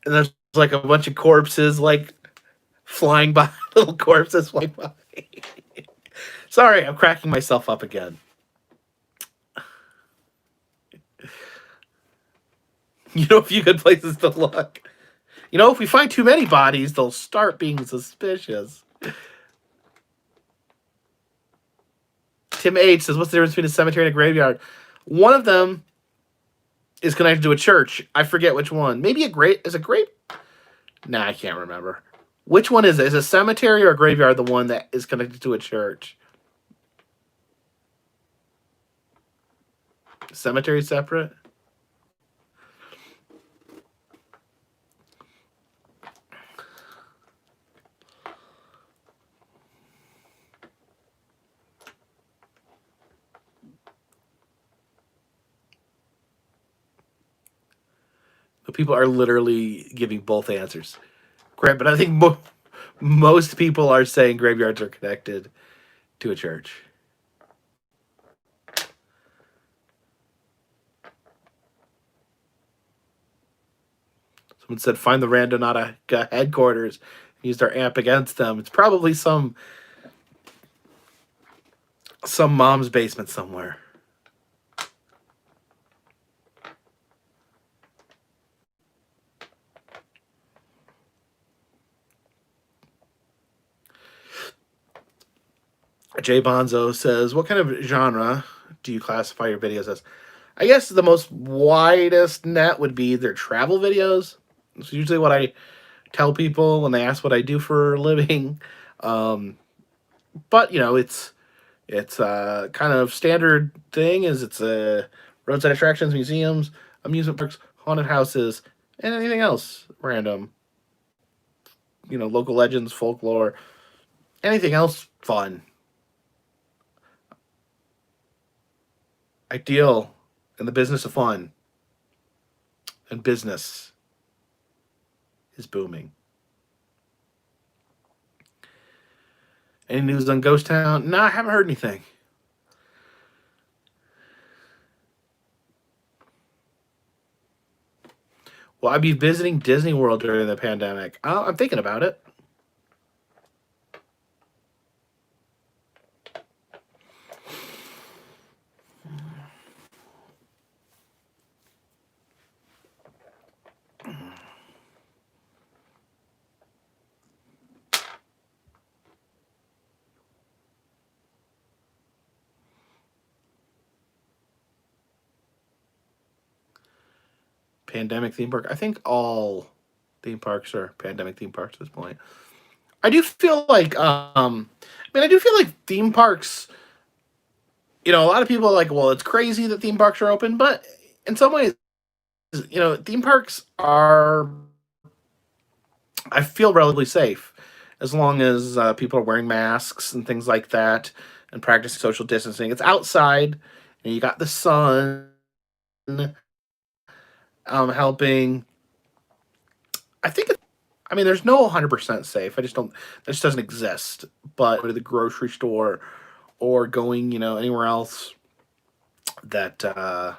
and there's like a bunch of corpses like flying by, little corpses flying by. Sorry, I'm cracking myself up again. You know, a few good places to look. You know, if we find too many bodies, they'll start being suspicious. Tim H says, "What's the difference between a cemetery and a graveyard?" One of them is connected to a church. I forget which one. Maybe is a grave. Nah, I can't remember. Which one is it? Is a cemetery or a graveyard the one that is connected to a church? Cemetery separate? People are literally giving both answers. Great, but I think most people are saying graveyards are connected to a church. Someone said find the Randonautica headquarters and use their amp against them. It's probably some mom's basement somewhere. Jay Bonzo says, "What kind of genre do you classify your videos as?" I guess the most widest net would be their travel videos. It's usually what I tell people when they ask what I do for a living. But you know, it's kind of standard thing is it's roadside attractions, museums, amusement parks, haunted houses, and anything else random. You know, local legends, folklore, anything else fun. I deal in the business of fun, and business is booming. Any news on Ghost Town? No, I haven't heard anything. Will I be visiting Disney World during the pandemic? I'm thinking about it. Pandemic theme park. I think all theme parks are pandemic theme parks at this point. I do feel like, I do feel like theme parks. You know, a lot of people are like, well, it's crazy that theme parks are open, but in some ways, you know, theme parks are. I feel relatively safe as long as people are wearing masks and things like that and practicing social distancing. It's outside, and you got the sun helping. I think. I mean, there's no 100% safe. I just don't. That just doesn't exist. But go to the grocery store or going, you know, anywhere else that.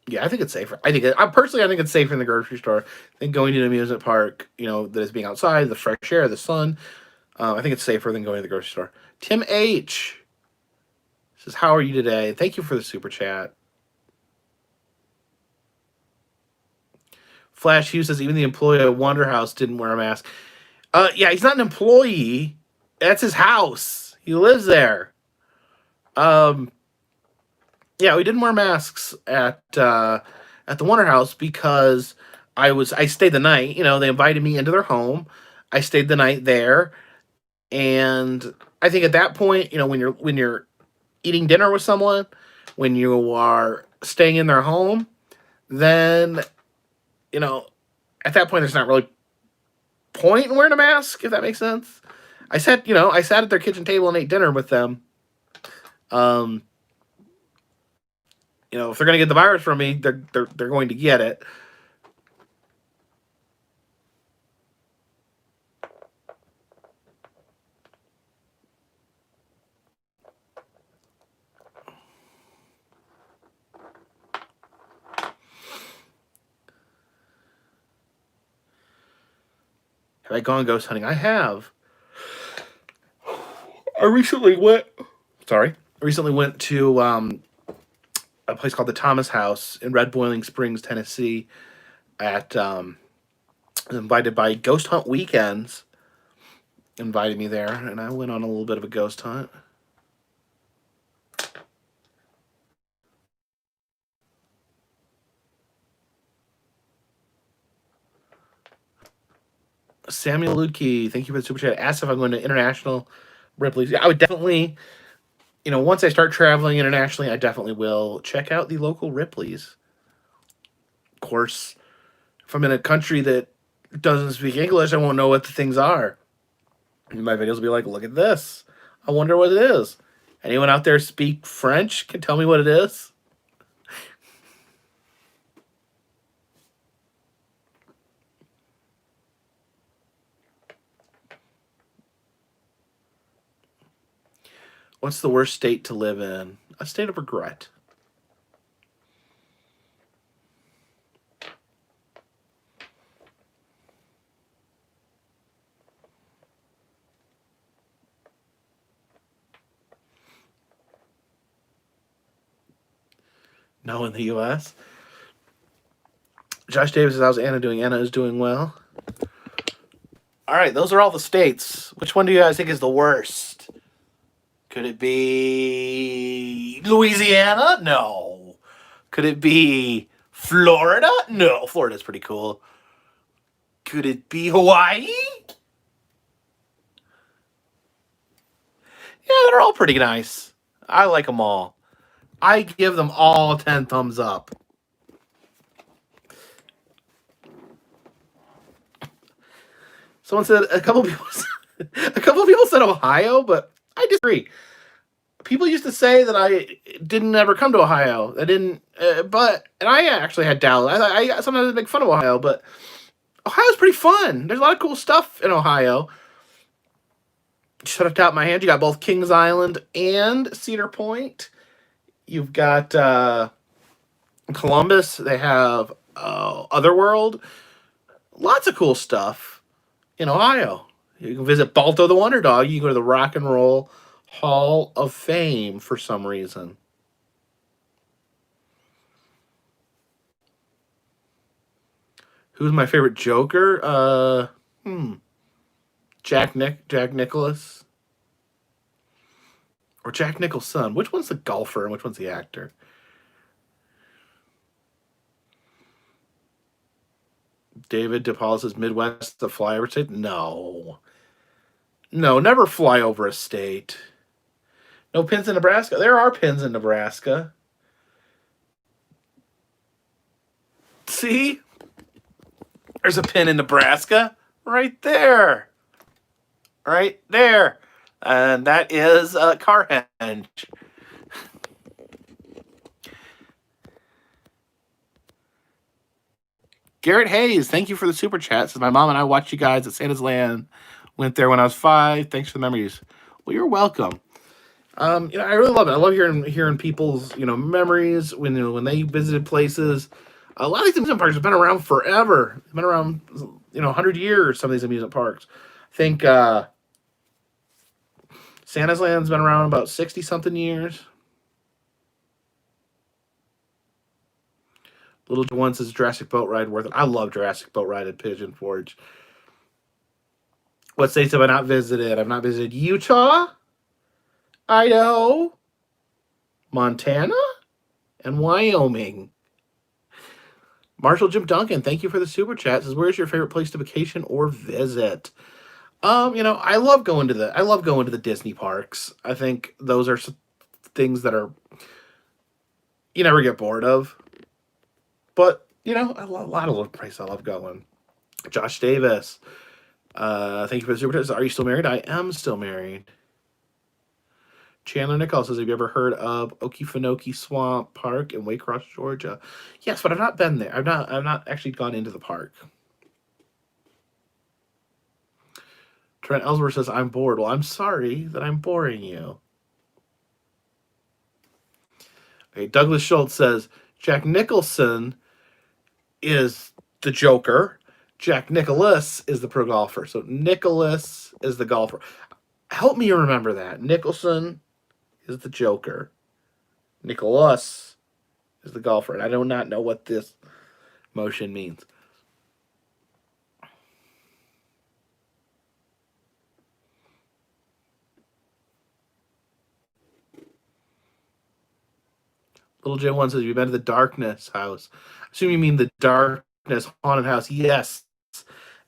Yeah, I think it's safer. I personally, I think it's safer in the grocery store than going to an amusement park. You know, that is being outside, the fresh air, the sun. I think it's safer than going to the grocery store. Tim H says, "How are you today?" Thank you for the super chat. Flash Hughes says, "Even the employee at Wonder House didn't wear a mask." Yeah, he's not an employee. That's his house. He lives there. Um, yeah, we didn't wear masks at the Wonder House because I stayed the night. You know, they invited me into their home. I stayed the night there, and I think at that point, you know, when you're eating dinner with someone, when you are staying in their home, then, you know, at that point, there's not really point in wearing a mask, if that makes sense. I sat at their kitchen table and ate dinner with them. Um, if they're going to get the virus from me, they're going to get it. Have I gone ghost hunting? I have. I recently went. Sorry, I recently went to a place called the Thomas House in Red Boiling Springs, Tennessee. At invited by Ghost Hunt Weekends, invited me there, and I went on a little bit of a ghost hunt. Samuel Ludke, thank you for the super chat. Asked if I'm going to international Ripley's. Yeah, I would definitely, once I start traveling internationally, I definitely will check out the local Ripley's. Of course, if I'm in a country that doesn't speak English, I won't know what the things are. And my videos will be like, look at this. I wonder what it is. Anyone out there speak French can tell me what it is? What's the worst state to live in? A state of regret. No, in the U.S. Josh Davis says, how's Anna doing? Anna is doing well. All right, those are all the states. Which one do you guys think is the worst? Could it be Louisiana? No. Could it be Florida? No, Florida's pretty cool. Could it be Hawaii? Yeah, they're all pretty nice. I like them all. I give them all 10 thumbs up. Someone said a couple people said Ohio, but I disagree. People used to say that I didn't ever come to Ohio. I didn't, and I actually had Dallas. I sometimes make fun of Ohio, but Ohio's pretty fun. There's a lot of cool stuff in Ohio. Shut it out my hand. You got both Kings Island and Cedar Point. You've got Columbus. They have Otherworld. Lots of cool stuff in Ohio. You can visit Balto the Wonder Dog. You can go to the Rock and Roll Hall of Fame for some reason. Who's my favorite Joker? Jack Nicholas. Or Jack Nicholson. Which one's the golfer and which one's the actor? David DePaul says Midwest, the flyover state? No. No, never fly over a state. No pins in Nebraska. There are pins in Nebraska. See? There's a pin in Nebraska. Right there. Right there. And that is Carhenge. Garrett Hayes, thank you for the super chat. Says my mom and I watched you guys at Santa's Land. Went there when I was 5. Thanks for the memories. Well, you're welcome. I really love it. I love hearing people's memories when they visited places. A lot of these amusement parks have been around forever. They've been around 100 years. Some of these amusement parks. I think Santa's Land's been around about 60 something years. Little One says Jurassic Boat Ride worth it. I love Jurassic Boat Ride at Pigeon Forge. What states have I not visited? I've not visited Utah, Idaho, Montana, and Wyoming. Marshall Jim Duncan, thank you for the super chat. Says, where's your favorite place to vacation or visit? I love going to the Disney parks. I think those are things that are you never get bored of. But a lot of places I love going. Josh Davis, thank you for the super chats. Are you still married? I am still married. Chandler Nichols says, "Have you ever heard of Okefenokee Swamp Park in Waycross, Georgia?" Yes, but I've not been there. I've not actually gone into the park. Trent Ellsworth says, "I'm bored." Well, I'm sorry that I'm boring you. Okay, Douglas Schultz says, "Jack Nicholson is the Joker. Jack Nicholas is the pro golfer. So Nicholas is the golfer. Help me remember that. Nicholson is the Joker. Nicholas is the golfer. And I do not know what this motion means." Little J1 says, "You've been to the Darkness house." I assume you mean the Darkness haunted house. Yes.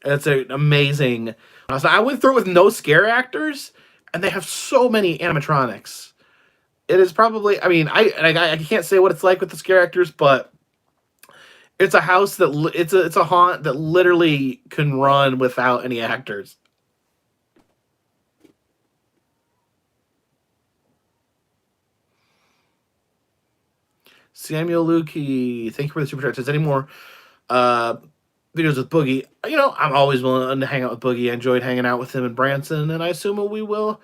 It's an amazing. So I went through it with no scare actors, and they have so many animatronics. It is probably. I mean, I can't say what it's like with the scare actors, but it's a house that it's a haunt that literally can run without any actors. Samuel Lukey, thank you for the super chat. Says, "Any more uh, videos with Boogie?" I'm always willing to hang out with Boogie. I enjoyed hanging out with him in Branson, and I assume we will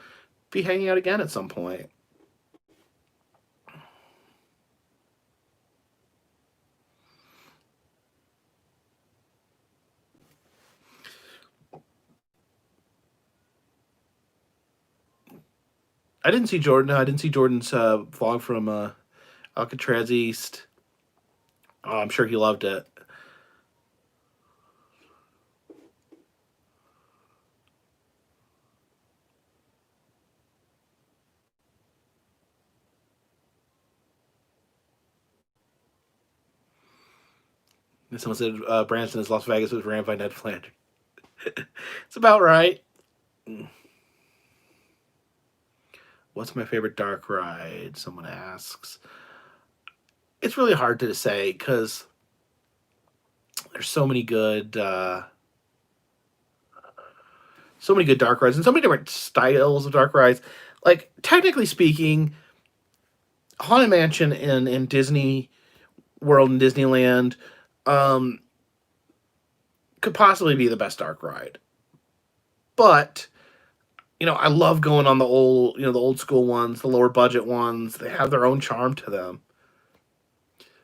be hanging out again at some point. I didn't see Jordan. No, I didn't see Jordan's vlog from Alcatraz East. Oh, I'm sure he loved it. And someone said Branson is Las Vegas was ran by Ned Flanders. It's about right. What's my favorite dark ride? Someone asks. It's really hard to say because there's so many good dark rides and so many different styles of dark rides. Like technically speaking, Haunted Mansion in Disney World and Disneyland um, could possibly be the best dark ride. But I love going on the old school ones, the lower budget ones. They have their own charm to them.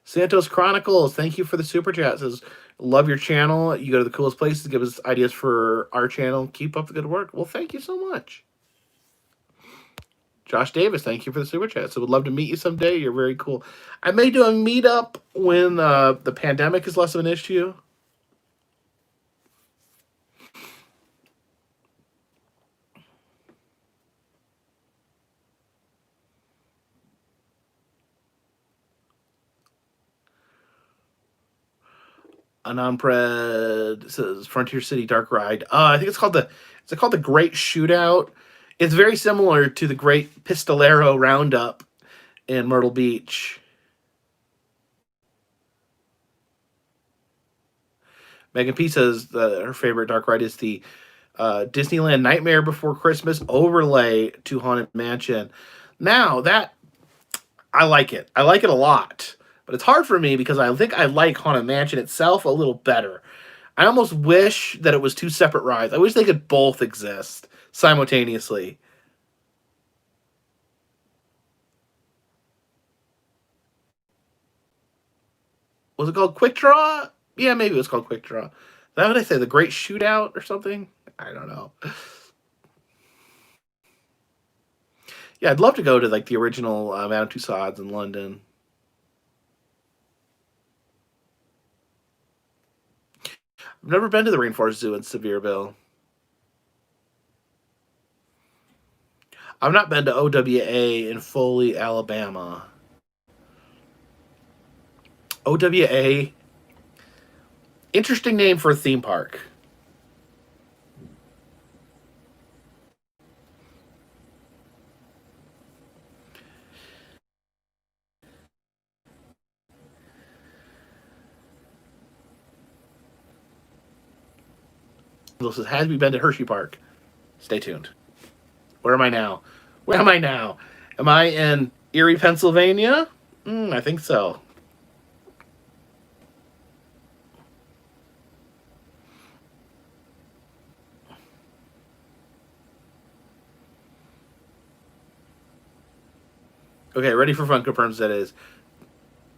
Santos Chronicles, thank you for the super chat. Says, "Love your channel. You go to the coolest places to give us ideas for our channel. Keep up the good work." Well, thank you so much. Josh Davis, thank you for the super chat. So, would love to meet you someday. You're very cool. I may do a meetup when the pandemic is less of an issue. Anonpred says Frontier City Dark Ride. I think it's called the Great Shootout. It's very similar to the Great Pistolero Roundup in Myrtle Beach. Megan P says that her favorite dark ride is the Disneyland Nightmare Before Christmas overlay to Haunted Mansion. Now that I like it. I like it a lot. But it's hard for me because I think I like Haunted Mansion itself a little better. I almost wish that it was two separate rides. I wish they could both exist simultaneously. Was it called Quick Draw? Yeah, maybe it was called Quick Draw. Is that what I say? The Great Shootout or something? I don't know. Yeah, I'd love to go to like the original Madame Tussauds in London. I've never been to the Rainforest Zoo in Sevierville. I've not been to OWA in Foley, Alabama. OWA, interesting name for a theme park. It has to be been to Hershey Park. Stay tuned. Where am I now? Where am I now? Am I in Erie, Pennsylvania? I think so. Okay, ready for fun confirms that is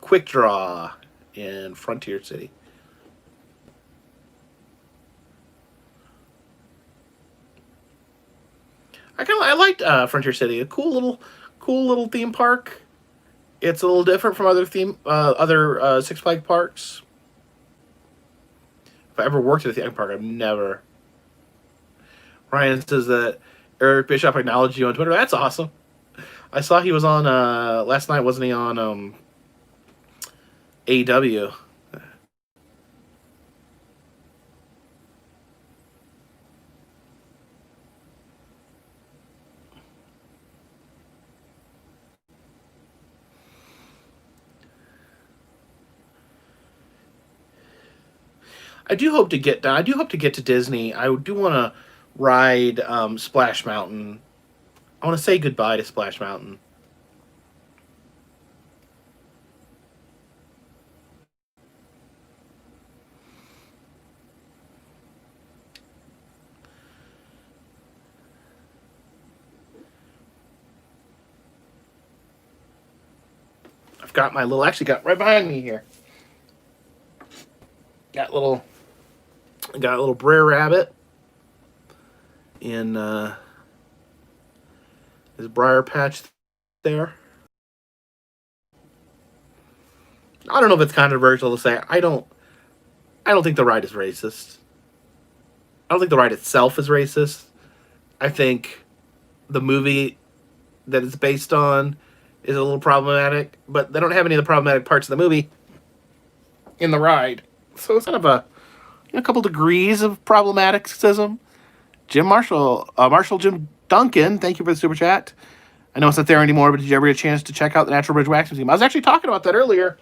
Quick Draw in Frontier City. I liked Frontier City. A cool little theme park. It's a little different from other Six Flag parks. If I ever worked at a theme park, I've never. Ryan says that Eric Bischoff acknowledged you on Twitter. That's awesome. I saw he was on last night, wasn't he, on AEW? I do hope to get to Disney. I do want to ride Splash Mountain. I want to say goodbye to Splash Mountain. I've got my little, actually got right behind me here. Got a little Brer Rabbit in his briar patch there. I don't know if it's controversial to say. I don't think the ride is racist. I don't think the ride itself is racist. I think the movie that it's based on is a little problematic, but they don't have any of the problematic parts of the movie in the ride. So it's kind of a couple degrees of problematicism. Marshall Jim Duncan, thank you for the super chat. I know it's not there anymore, but did you ever get a chance to check out the Natural Bridge Wax Museum? I was actually talking about that earlier.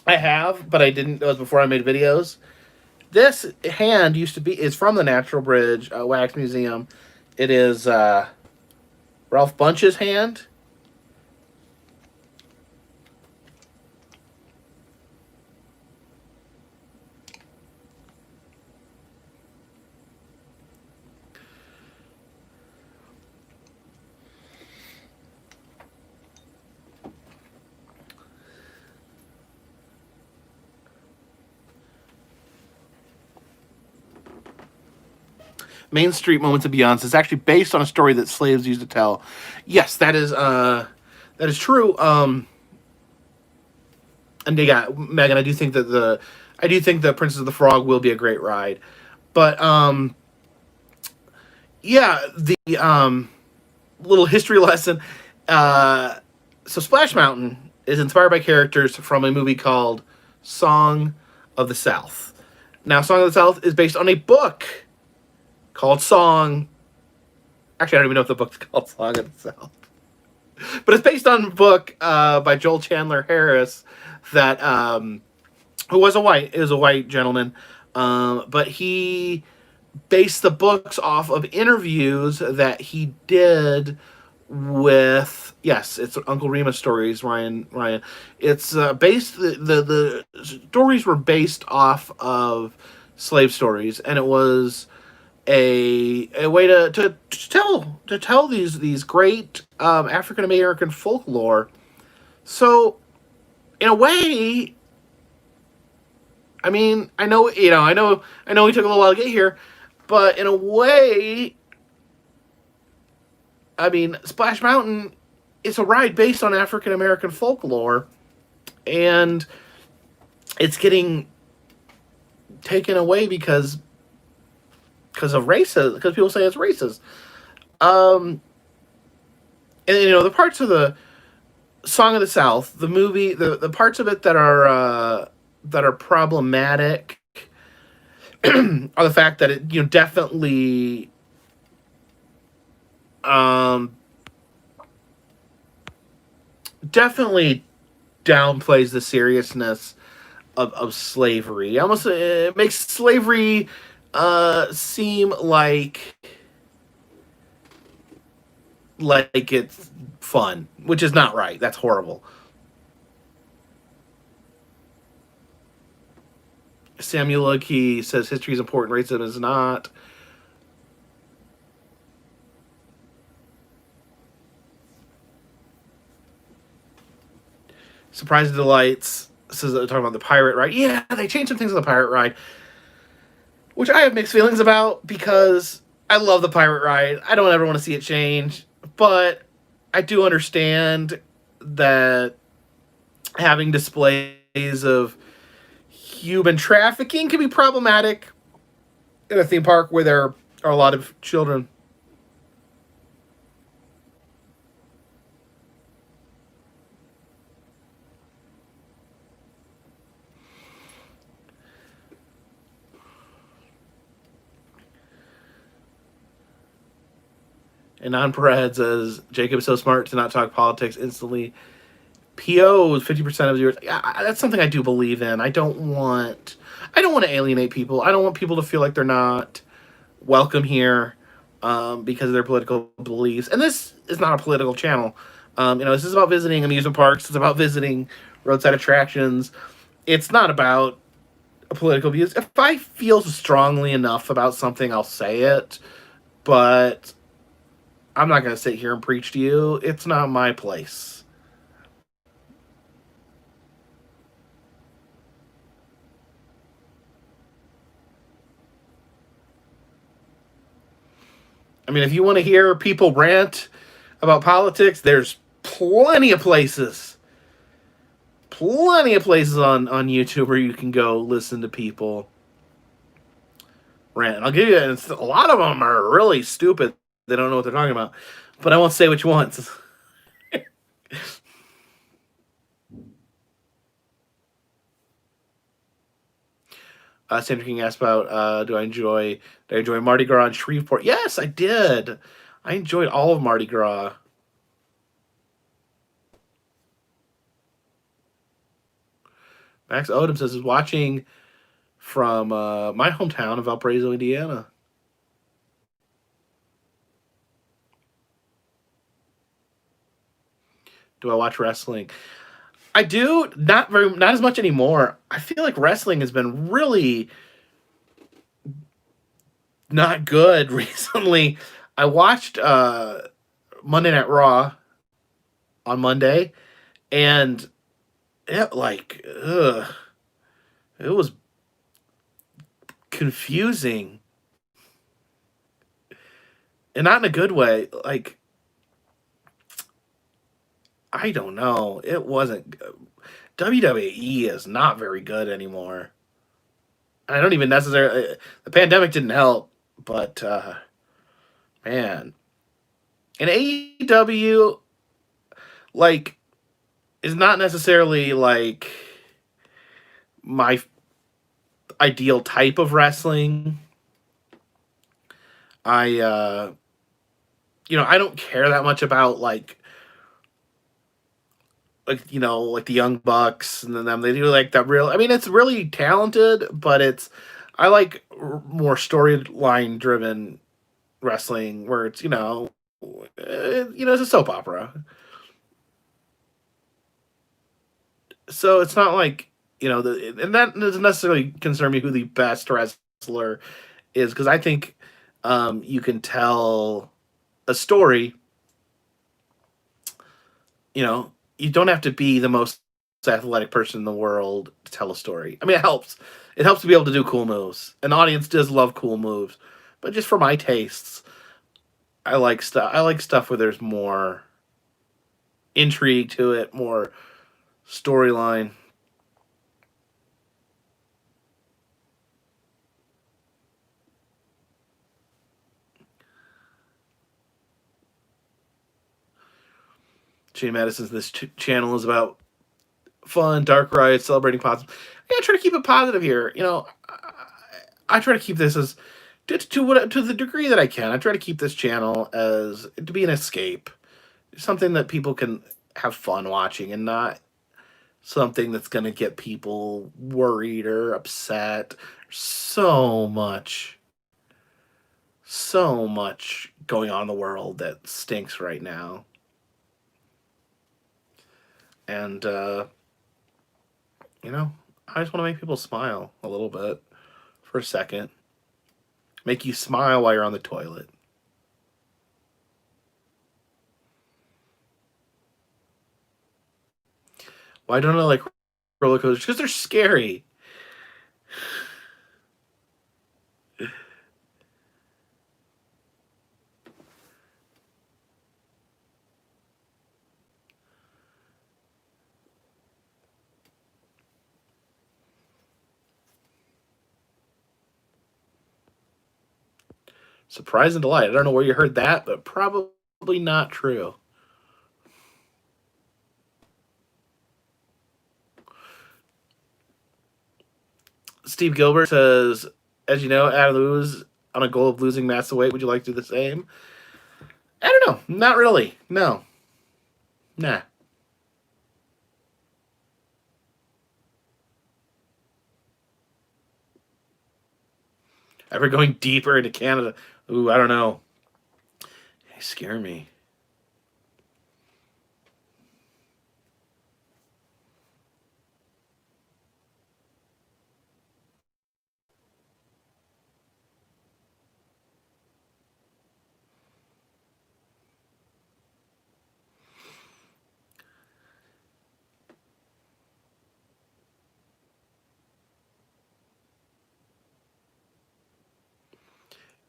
I have, but I didn't. It was before I made videos. This hand is from the Natural Bridge Wax Museum. It is Ralph Bunch's hand. Main Street Moments and Beyonds is actually based on a story that slaves used to tell. Yes, that is true. And yeah, Megan, I do think the Princess of the Frog will be a great ride. But yeah, the little history lesson. So Splash Mountain is inspired by characters from a movie called Song of the South. Now, Song of the South is based on a book called Song. Actually, I don't even know if the book's called Song of the South. But it's based on a book by Joel Chandler Harris that who was a white gentleman, but he based the books off of interviews that he did with, yes, it's Uncle Remus stories, Ryan. It's based, the stories were based off of slave stories, and it was a way to tell these great African American folklore. So in a way, I mean, I know we took a little while to get here, but in a way, I mean, Splash Mountain is a ride based on African American folklore, and it's getting taken away because of racism, because people say it's racist. And the parts of the Song of the South, the movie, the parts of it that are problematic are the fact that it definitely definitely downplays the seriousness of slavery. Almost, it makes slavery seem like it's fun, which is not right. That's horrible. Samuel Luckey says history is important, racism is not. Surprise and Delights says they're talking about the pirate ride. Yeah, they changed some things on the pirate ride, which I have mixed feelings about because I love the pirate ride. I don't ever want to see it change, but I do understand that having displays of human trafficking can be problematic in a theme park where there are a lot of children. And Non Perez says Jacob is so smart to not talk politics instantly. POs 50% of viewers. Yeah, that's something I do believe in. I don't want to alienate people. I don't want people to feel like they're not welcome here because of their political beliefs. And this is not a political channel. This is about visiting amusement parks. It's about visiting roadside attractions. It's not about political views. If I feel strongly enough about something, I'll say it. But I'm not going to sit here and preach to you. It's not my place. I mean, if you want to hear people rant about politics, there's plenty of places on YouTube where you can go listen to people rant. And I'll give you, a lot of them are really stupid. They don't know what they're talking about, but I won't say which ones. Sandra King asked about did I enjoy Mardi Gras in Shreveport? Yes, I did. I enjoyed all of Mardi Gras. Max Odom says is watching from my hometown of Valparaiso, Indiana. Do I watch wrestling? I do, not as much anymore. I feel like wrestling has been really not good recently. I watched Monday Night Raw on Monday, and it was confusing, and not in a good way. Like, I don't know. It wasn't. WWE is not very good anymore. I don't even necessarily. The pandemic didn't help, but man, and AEW like is not necessarily like my ideal type of wrestling. I I don't care that much about like the Young Bucks and then them. They do like that real. I mean, it's really talented, but I like more storyline driven wrestling where it's it's a soap opera. So it's not like and that doesn't necessarily concern me who the best wrestler is because I think you can tell a story. You don't have to be the most athletic person in the world to tell a story. I mean, it helps. It helps to be able to do cool moves. An audience does love cool moves, but just for my tastes, I like stuff. I like stuff where there's more intrigue to it, more storyline. Shane Madison's this channel is about fun, dark rides, celebrating positive. I try to keep it positive here. I try to keep this as to the degree that I can. I try to keep this channel as to be an escape, something that people can have fun watching, and not something that's going to get people worried or upset. So much So much going on in the world that stinks right now. And, you know, I just want to make people smile a little bit for a second. Make you smile while you're on the toilet. Why don't I like roller coasters? Because they're scary. Surprise and delight. I don't know where you heard that, but probably not true. Steve Gilbert says, as you know, Adam Lewis on a goal of losing massive weight. Would you like to do the same? I don't know. Not really. No. Nah. Ever going deeper into Canada? Ooh, I don't know. They scare me.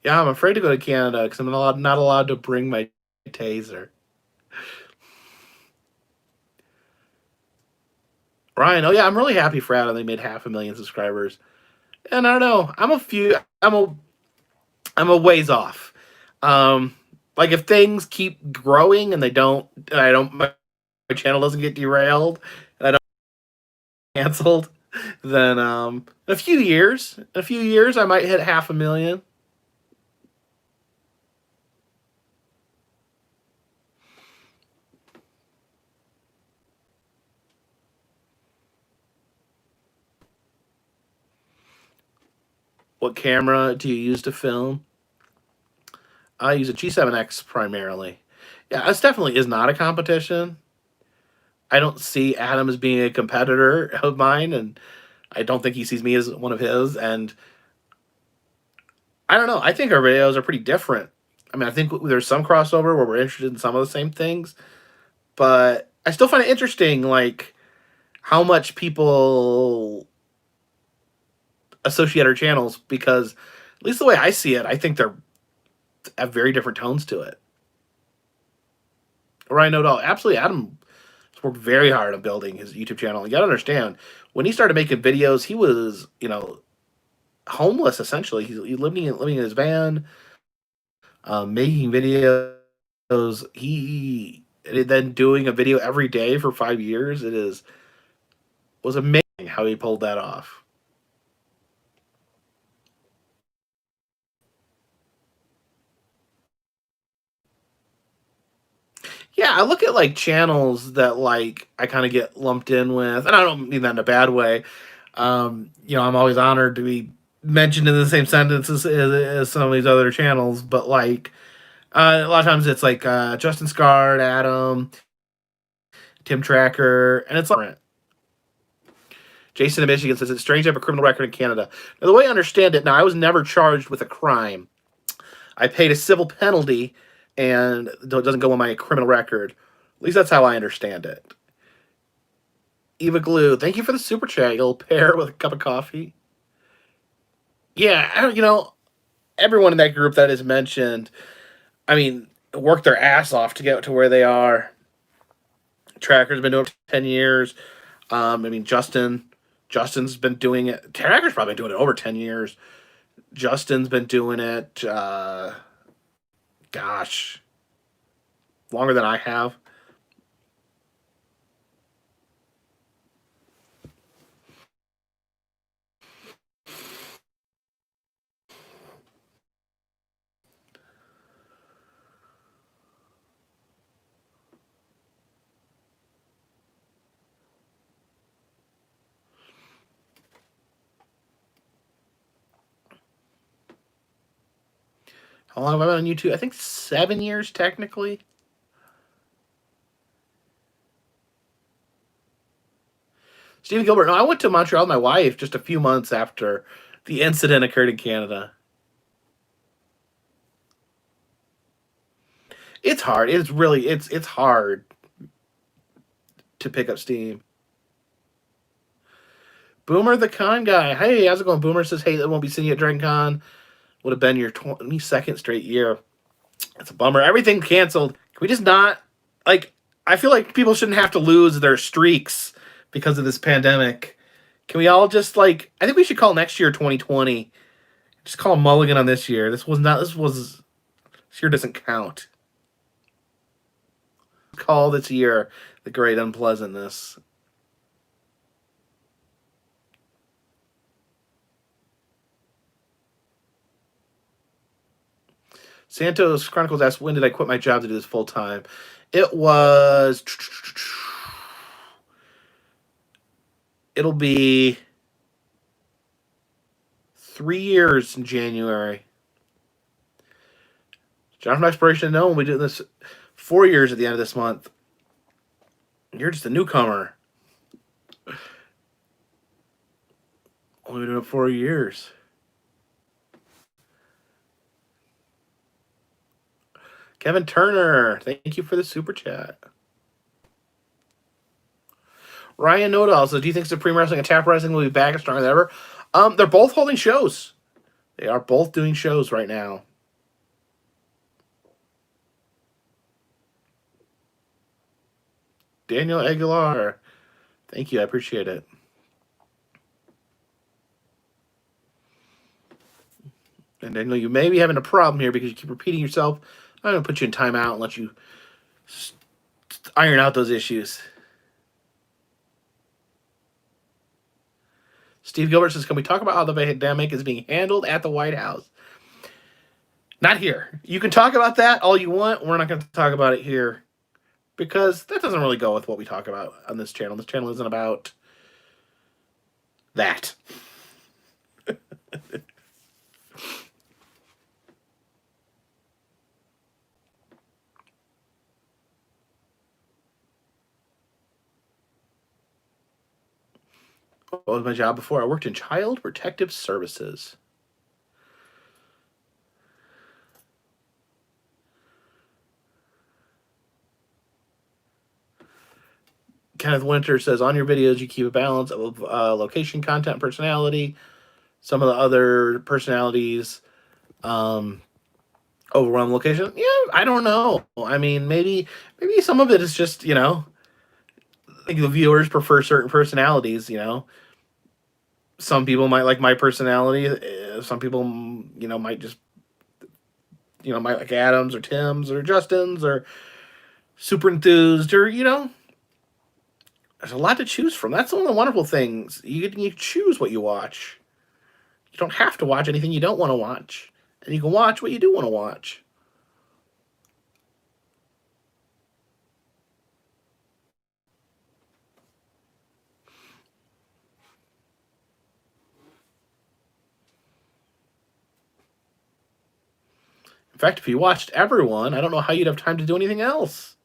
Yeah, I'm afraid to go to Canada because I'm not allowed to bring my taser. Ryan, oh yeah, I'm really happy for Adam. They made 500,000 subscribers, and I don't know. I'm a ways off. Um, like if things keep growing and I don't, my channel doesn't get derailed and I don't get canceled, then in a few years, I might hit 500,000. What camera do you use to film? I use a G7X primarily. Yeah, this definitely is not a competition. I don't see Adam as being a competitor of mine, and I don't think he sees me as one of his. And I don't know. I think our videos are pretty different. I mean, I think there's some crossover where we're interested in some of the same things, but I still find it interesting, like how much people associate our channels because, at least the way I see it, I think they're have very different tones to it. Ryan O'Dell, absolutely. Adam worked very hard on building his YouTube channel. You got to understand, when he started making videos, he was, homeless essentially. He living in his van, making videos. He then doing a video every day for 5 years. It is was amazing how he pulled that off. Yeah, I look at like channels that like I kind of get lumped in with, and I don't mean that in a bad way. I'm always honored to be mentioned in the same sentences as some of these other channels, but like a lot of times it's like Justin Scard, Adam, Tim Tracker, and it's different. Jason in Michigan says it's strange to have a criminal record in Canada. Now, the way I understand it, now I was never charged with a crime. I paid a civil penalty, and it doesn't go on my criminal record. At least that's how I understand it. Eva Glue, thank you for the super chat. You'll pair with a cup of coffee. Yeah, everyone in that group that is mentioned, I mean, worked their ass off to get to where they are. Tracker's been doing it for 10 years. Justin's been doing it. Tracker's probably been doing it over 10 years. Justin's been doing it, gosh, longer than I have. How long have I been on YouTube? I think 7 years technically. Stephen Gilbert. No, I went to Montreal with my wife just a few months after the incident occurred in Canada. It's hard. It's really it's hard to pick up steam. Boomer the Con guy. Hey, how's it going? Boomer says, hey, that won't be seeing you at Dragon Con. Would have been your 22nd straight year. It's a bummer. Everything canceled. Can we just not like? I feel like people shouldn't have to lose their streaks because of this pandemic. Can we all just like? I think we should call next year 2020. Just call a mulligan on this year. This was not. This year doesn't count. Call this year the great unpleasantness. Santos Chronicles asks, when did I quit my job to do this full time? It was. It'll be 3 years in January. John from Expiration No, we'll be doing this 4 years at the end of this month. You're just a newcomer. Only been doing it 4 years. Kevin Turner, thank you for the super chat. Ryan Nodal says, do you think Supreme Wrestling and Tap Wrestling will be back as strong as ever? They're both holding shows. They are both doing shows right now. Daniel Aguilar, thank you. I appreciate it. And Daniel, you may be having a problem here because you keep repeating yourself. I'm going to put you in timeout and let you iron out those issues. Steve Gilbert says, can we talk about how the pandemic is being handled at the White House? Not here. You can talk about that all you want. We're not going to talk about it here because that doesn't really go with what we talk about on this channel. This channel isn't about that. What was my job before? I worked in Child Protective Services. Kenneth Winter says, on your videos, you keep a balance of location, content, personality. Some of the other personalities overwhelm location. Yeah, I don't know. I mean, maybe some of it is just, like the viewers prefer certain personalities, Some people might like my personality. Some people, might just, might like Adams or Tim's or Justin's or super enthused or, there's a lot to choose from. That's one of the wonderful things. You choose what you watch. You don't have to watch anything you don't want to watch. And you can watch what you do want to watch. In fact, if you watched everyone, I don't know how you'd have time to do anything else.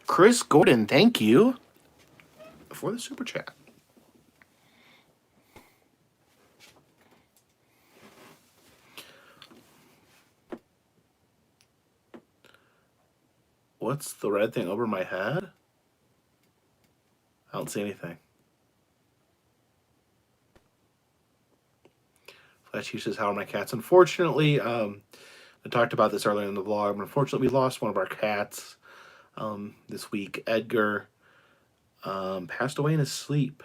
Chris Gordon, thank you for the super chat. What's the red thing over my head? I don't see anything. Flash says, how are my cats? Unfortunately, I talked about this earlier in the vlog, but unfortunately we lost one of our cats this week. Edgar passed away in his sleep.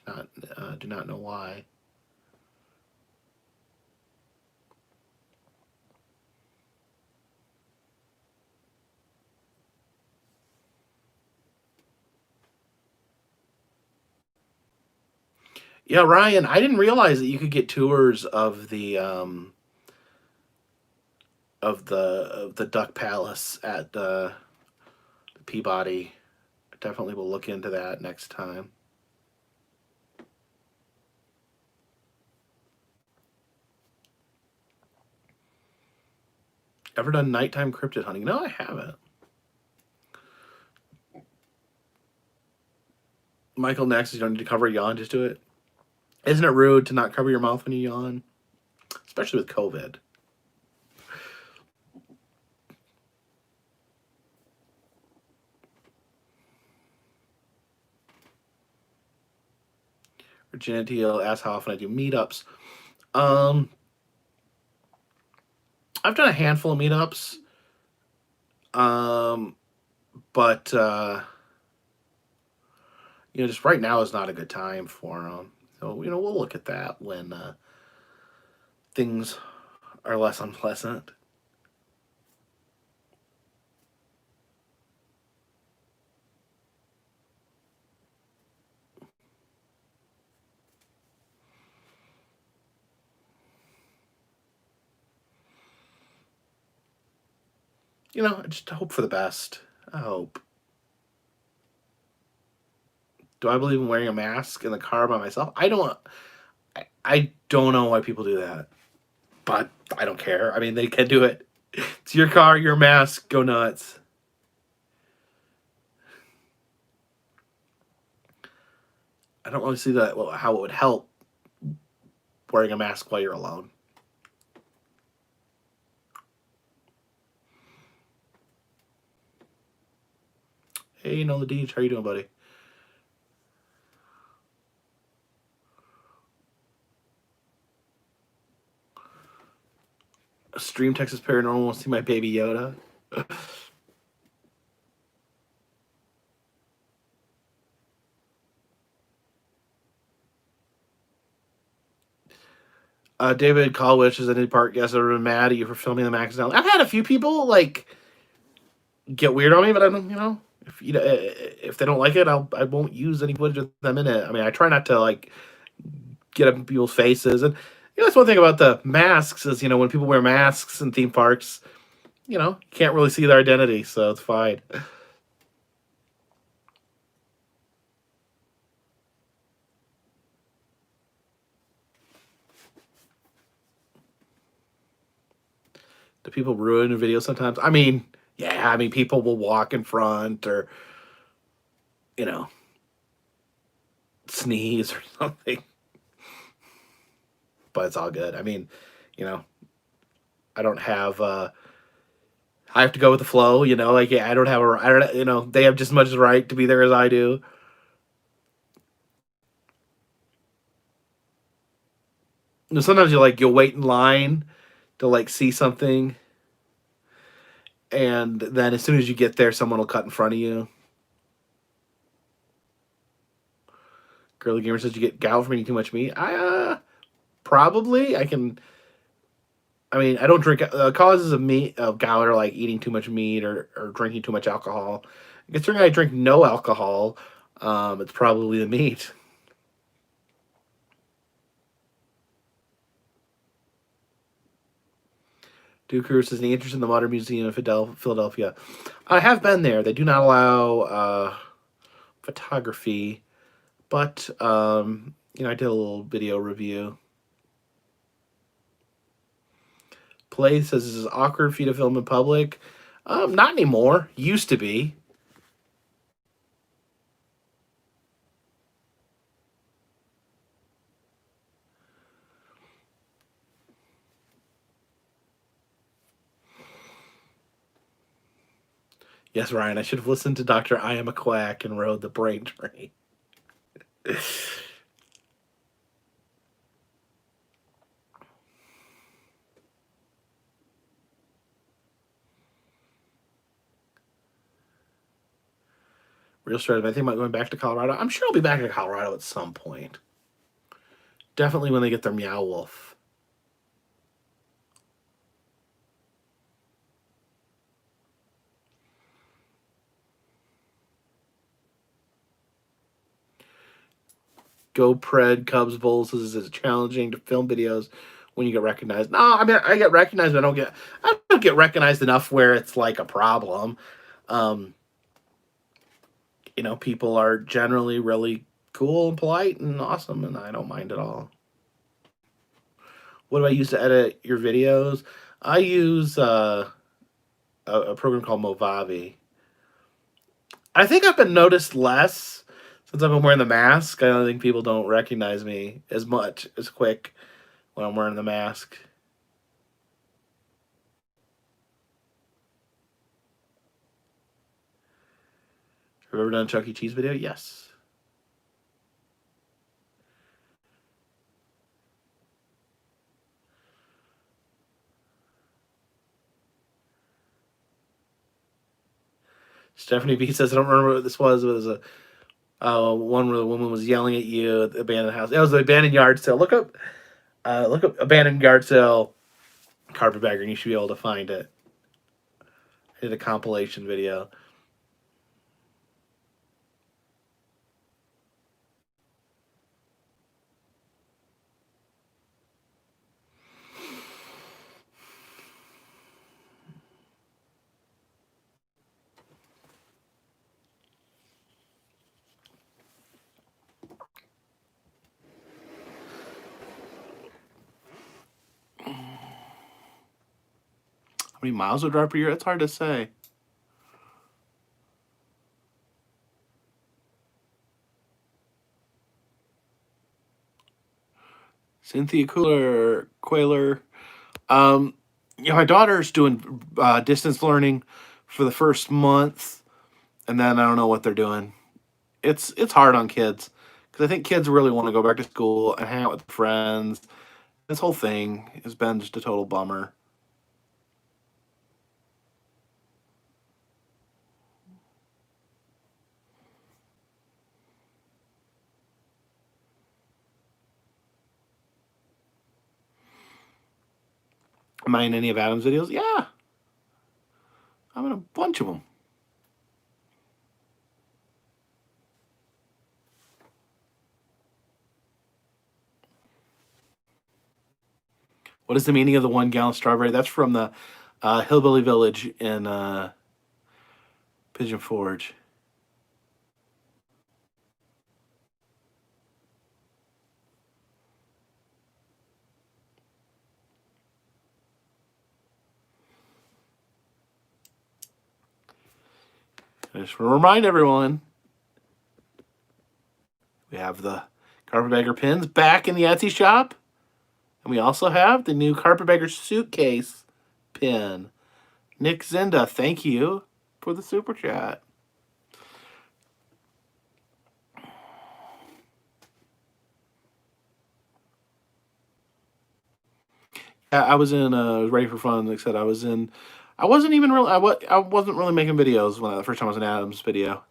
We do not know why. Yeah, Ryan, I didn't realize that you could get tours of the Duck Palace at Peabody. Definitely will look into that next time. Ever done nighttime cryptid hunting? No, I haven't. Michael next, you don't need to cover a yawn, just do it. Isn't it rude to not cover your mouth when you yawn? Especially with COVID. Virginia Teal asks how often I do meetups. Um, I've done a handful of meetups. Um, but just right now is not a good time for them. So we'll look at that when things are less unpleasant. I just hope for the best. I hope. Do I believe in wearing a mask in the car by myself? I don't. I don't know why people do that, but I don't care. I mean, they can do it. It's your car, your mask. Go nuts. I don't really see that how it would help wearing a mask while you're alone. Hey, the Deej, how you doing, buddy? Stream Texas Paranormal wants to see my baby Yoda. David Colwich is a new part guest. I've been mad at you for filming the Max down. I've had a few people get weird on me, but I don't. If they don't like it, I won't use any footage of them in it. I mean, I try not to get up in people's faces, and that's one thing about the masks is when people wear masks in theme parks, you can't really see their identity, so it's fine. Do people ruin a video sometimes? I mean, yeah, people will walk in front or you know sneeze or something, but it's all good. I mean, you know, I don't have. I have to go with the flow. I don't have a. I don't. They have just as much right to be there as I do. Sometimes you'll wait in line to see something, and then as soon as you get there, someone will cut in front of you. Girly Gamer says you get gout from eating too much meat. I probably I can. I mean, I don't drink. Causes of gout are like eating too much meat or drinking too much alcohol. Considering I drink no alcohol, it's probably the meat. Duke Cruz is interest in the Modern Museum of Philadelphia. I have been there. They do not allow photography, but I did a little video review. Play says this is awkward for you to film in public. Not anymore. Used to be. Yes, Ryan, I should have listened to Dr. I Am a Quack and rode the brain train. Real straight up, I think about going back to Colorado. I'm sure I'll be back in Colorado at some point. Definitely when they get their Meow Wolf. GoPred Cubs Bulls is challenging to film videos when you get recognized. No, I mean I get recognized, but I don't get recognized enough where it's like a problem. Um, people are generally really cool and polite and awesome, and I don't mind at all. What do I use to edit your videos? I use a program called Movavi. I think I've been noticed less since I've been wearing the mask. I don't think people don't recognize me as much as quick when I'm wearing the mask. Have you ever done a Chuck E. Cheese video? Yes. Stephanie B says, I don't remember what this was. It was a one where the woman was yelling at you at the abandoned house. It was the abandoned yard sale. Look up abandoned yard sale Carpetbagger, and you should be able to find it. I did a compilation video. How many miles would drive per year? It's hard to say. Cynthia Quayler. My daughter's doing distance learning for the first month, and then I don't know what they're doing. It's hard on kids because I think kids really want to go back to school and hang out with friends. This whole thing has been just a total bummer. Am I in any of Adam's videos? Yeah. I'm in a bunch of them. What is the meaning of the 1 gallon strawberry? That's from the Hillbilly Village in Pigeon Forge. I just want to remind everyone, we have the Carpetbagger pins back in the Etsy shop. And we also have the new Carpetbagger suitcase pin. Nick Zinda, thank you for the super chat. I was in Ready for Fun. Like I said, I wasn't really making videos when the first time I was in Adam's video.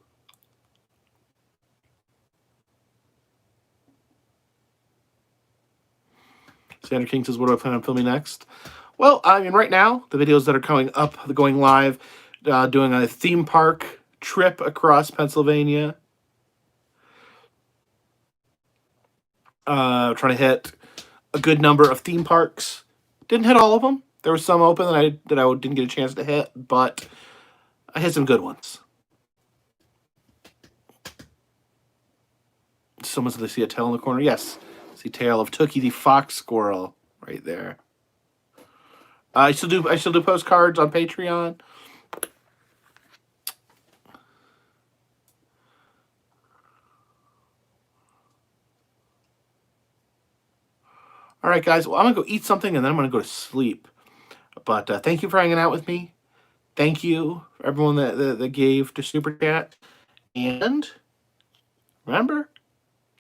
Sandra King says, what do I plan on filming next? Well, I mean, right now, the videos that are going live, doing a theme park trip across Pennsylvania. Trying to hit a good number of theme parks. Didn't hit all of them. There was some open that I didn't get a chance to hit, but I hit some good ones. Someone said they see a tail in the corner. Yes, see tail of Tookie the fox squirrel right there. I still do postcards on Patreon. All right, guys. Well, I'm gonna go eat something and then I'm gonna go to sleep. But thank you for hanging out with me. Thank you for everyone that gave to Super Chat. And remember,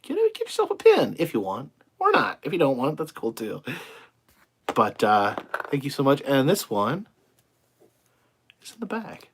get yourself a pin if you want, or not. If you don't want, that's cool too. But thank you so much. And this one is in the bag.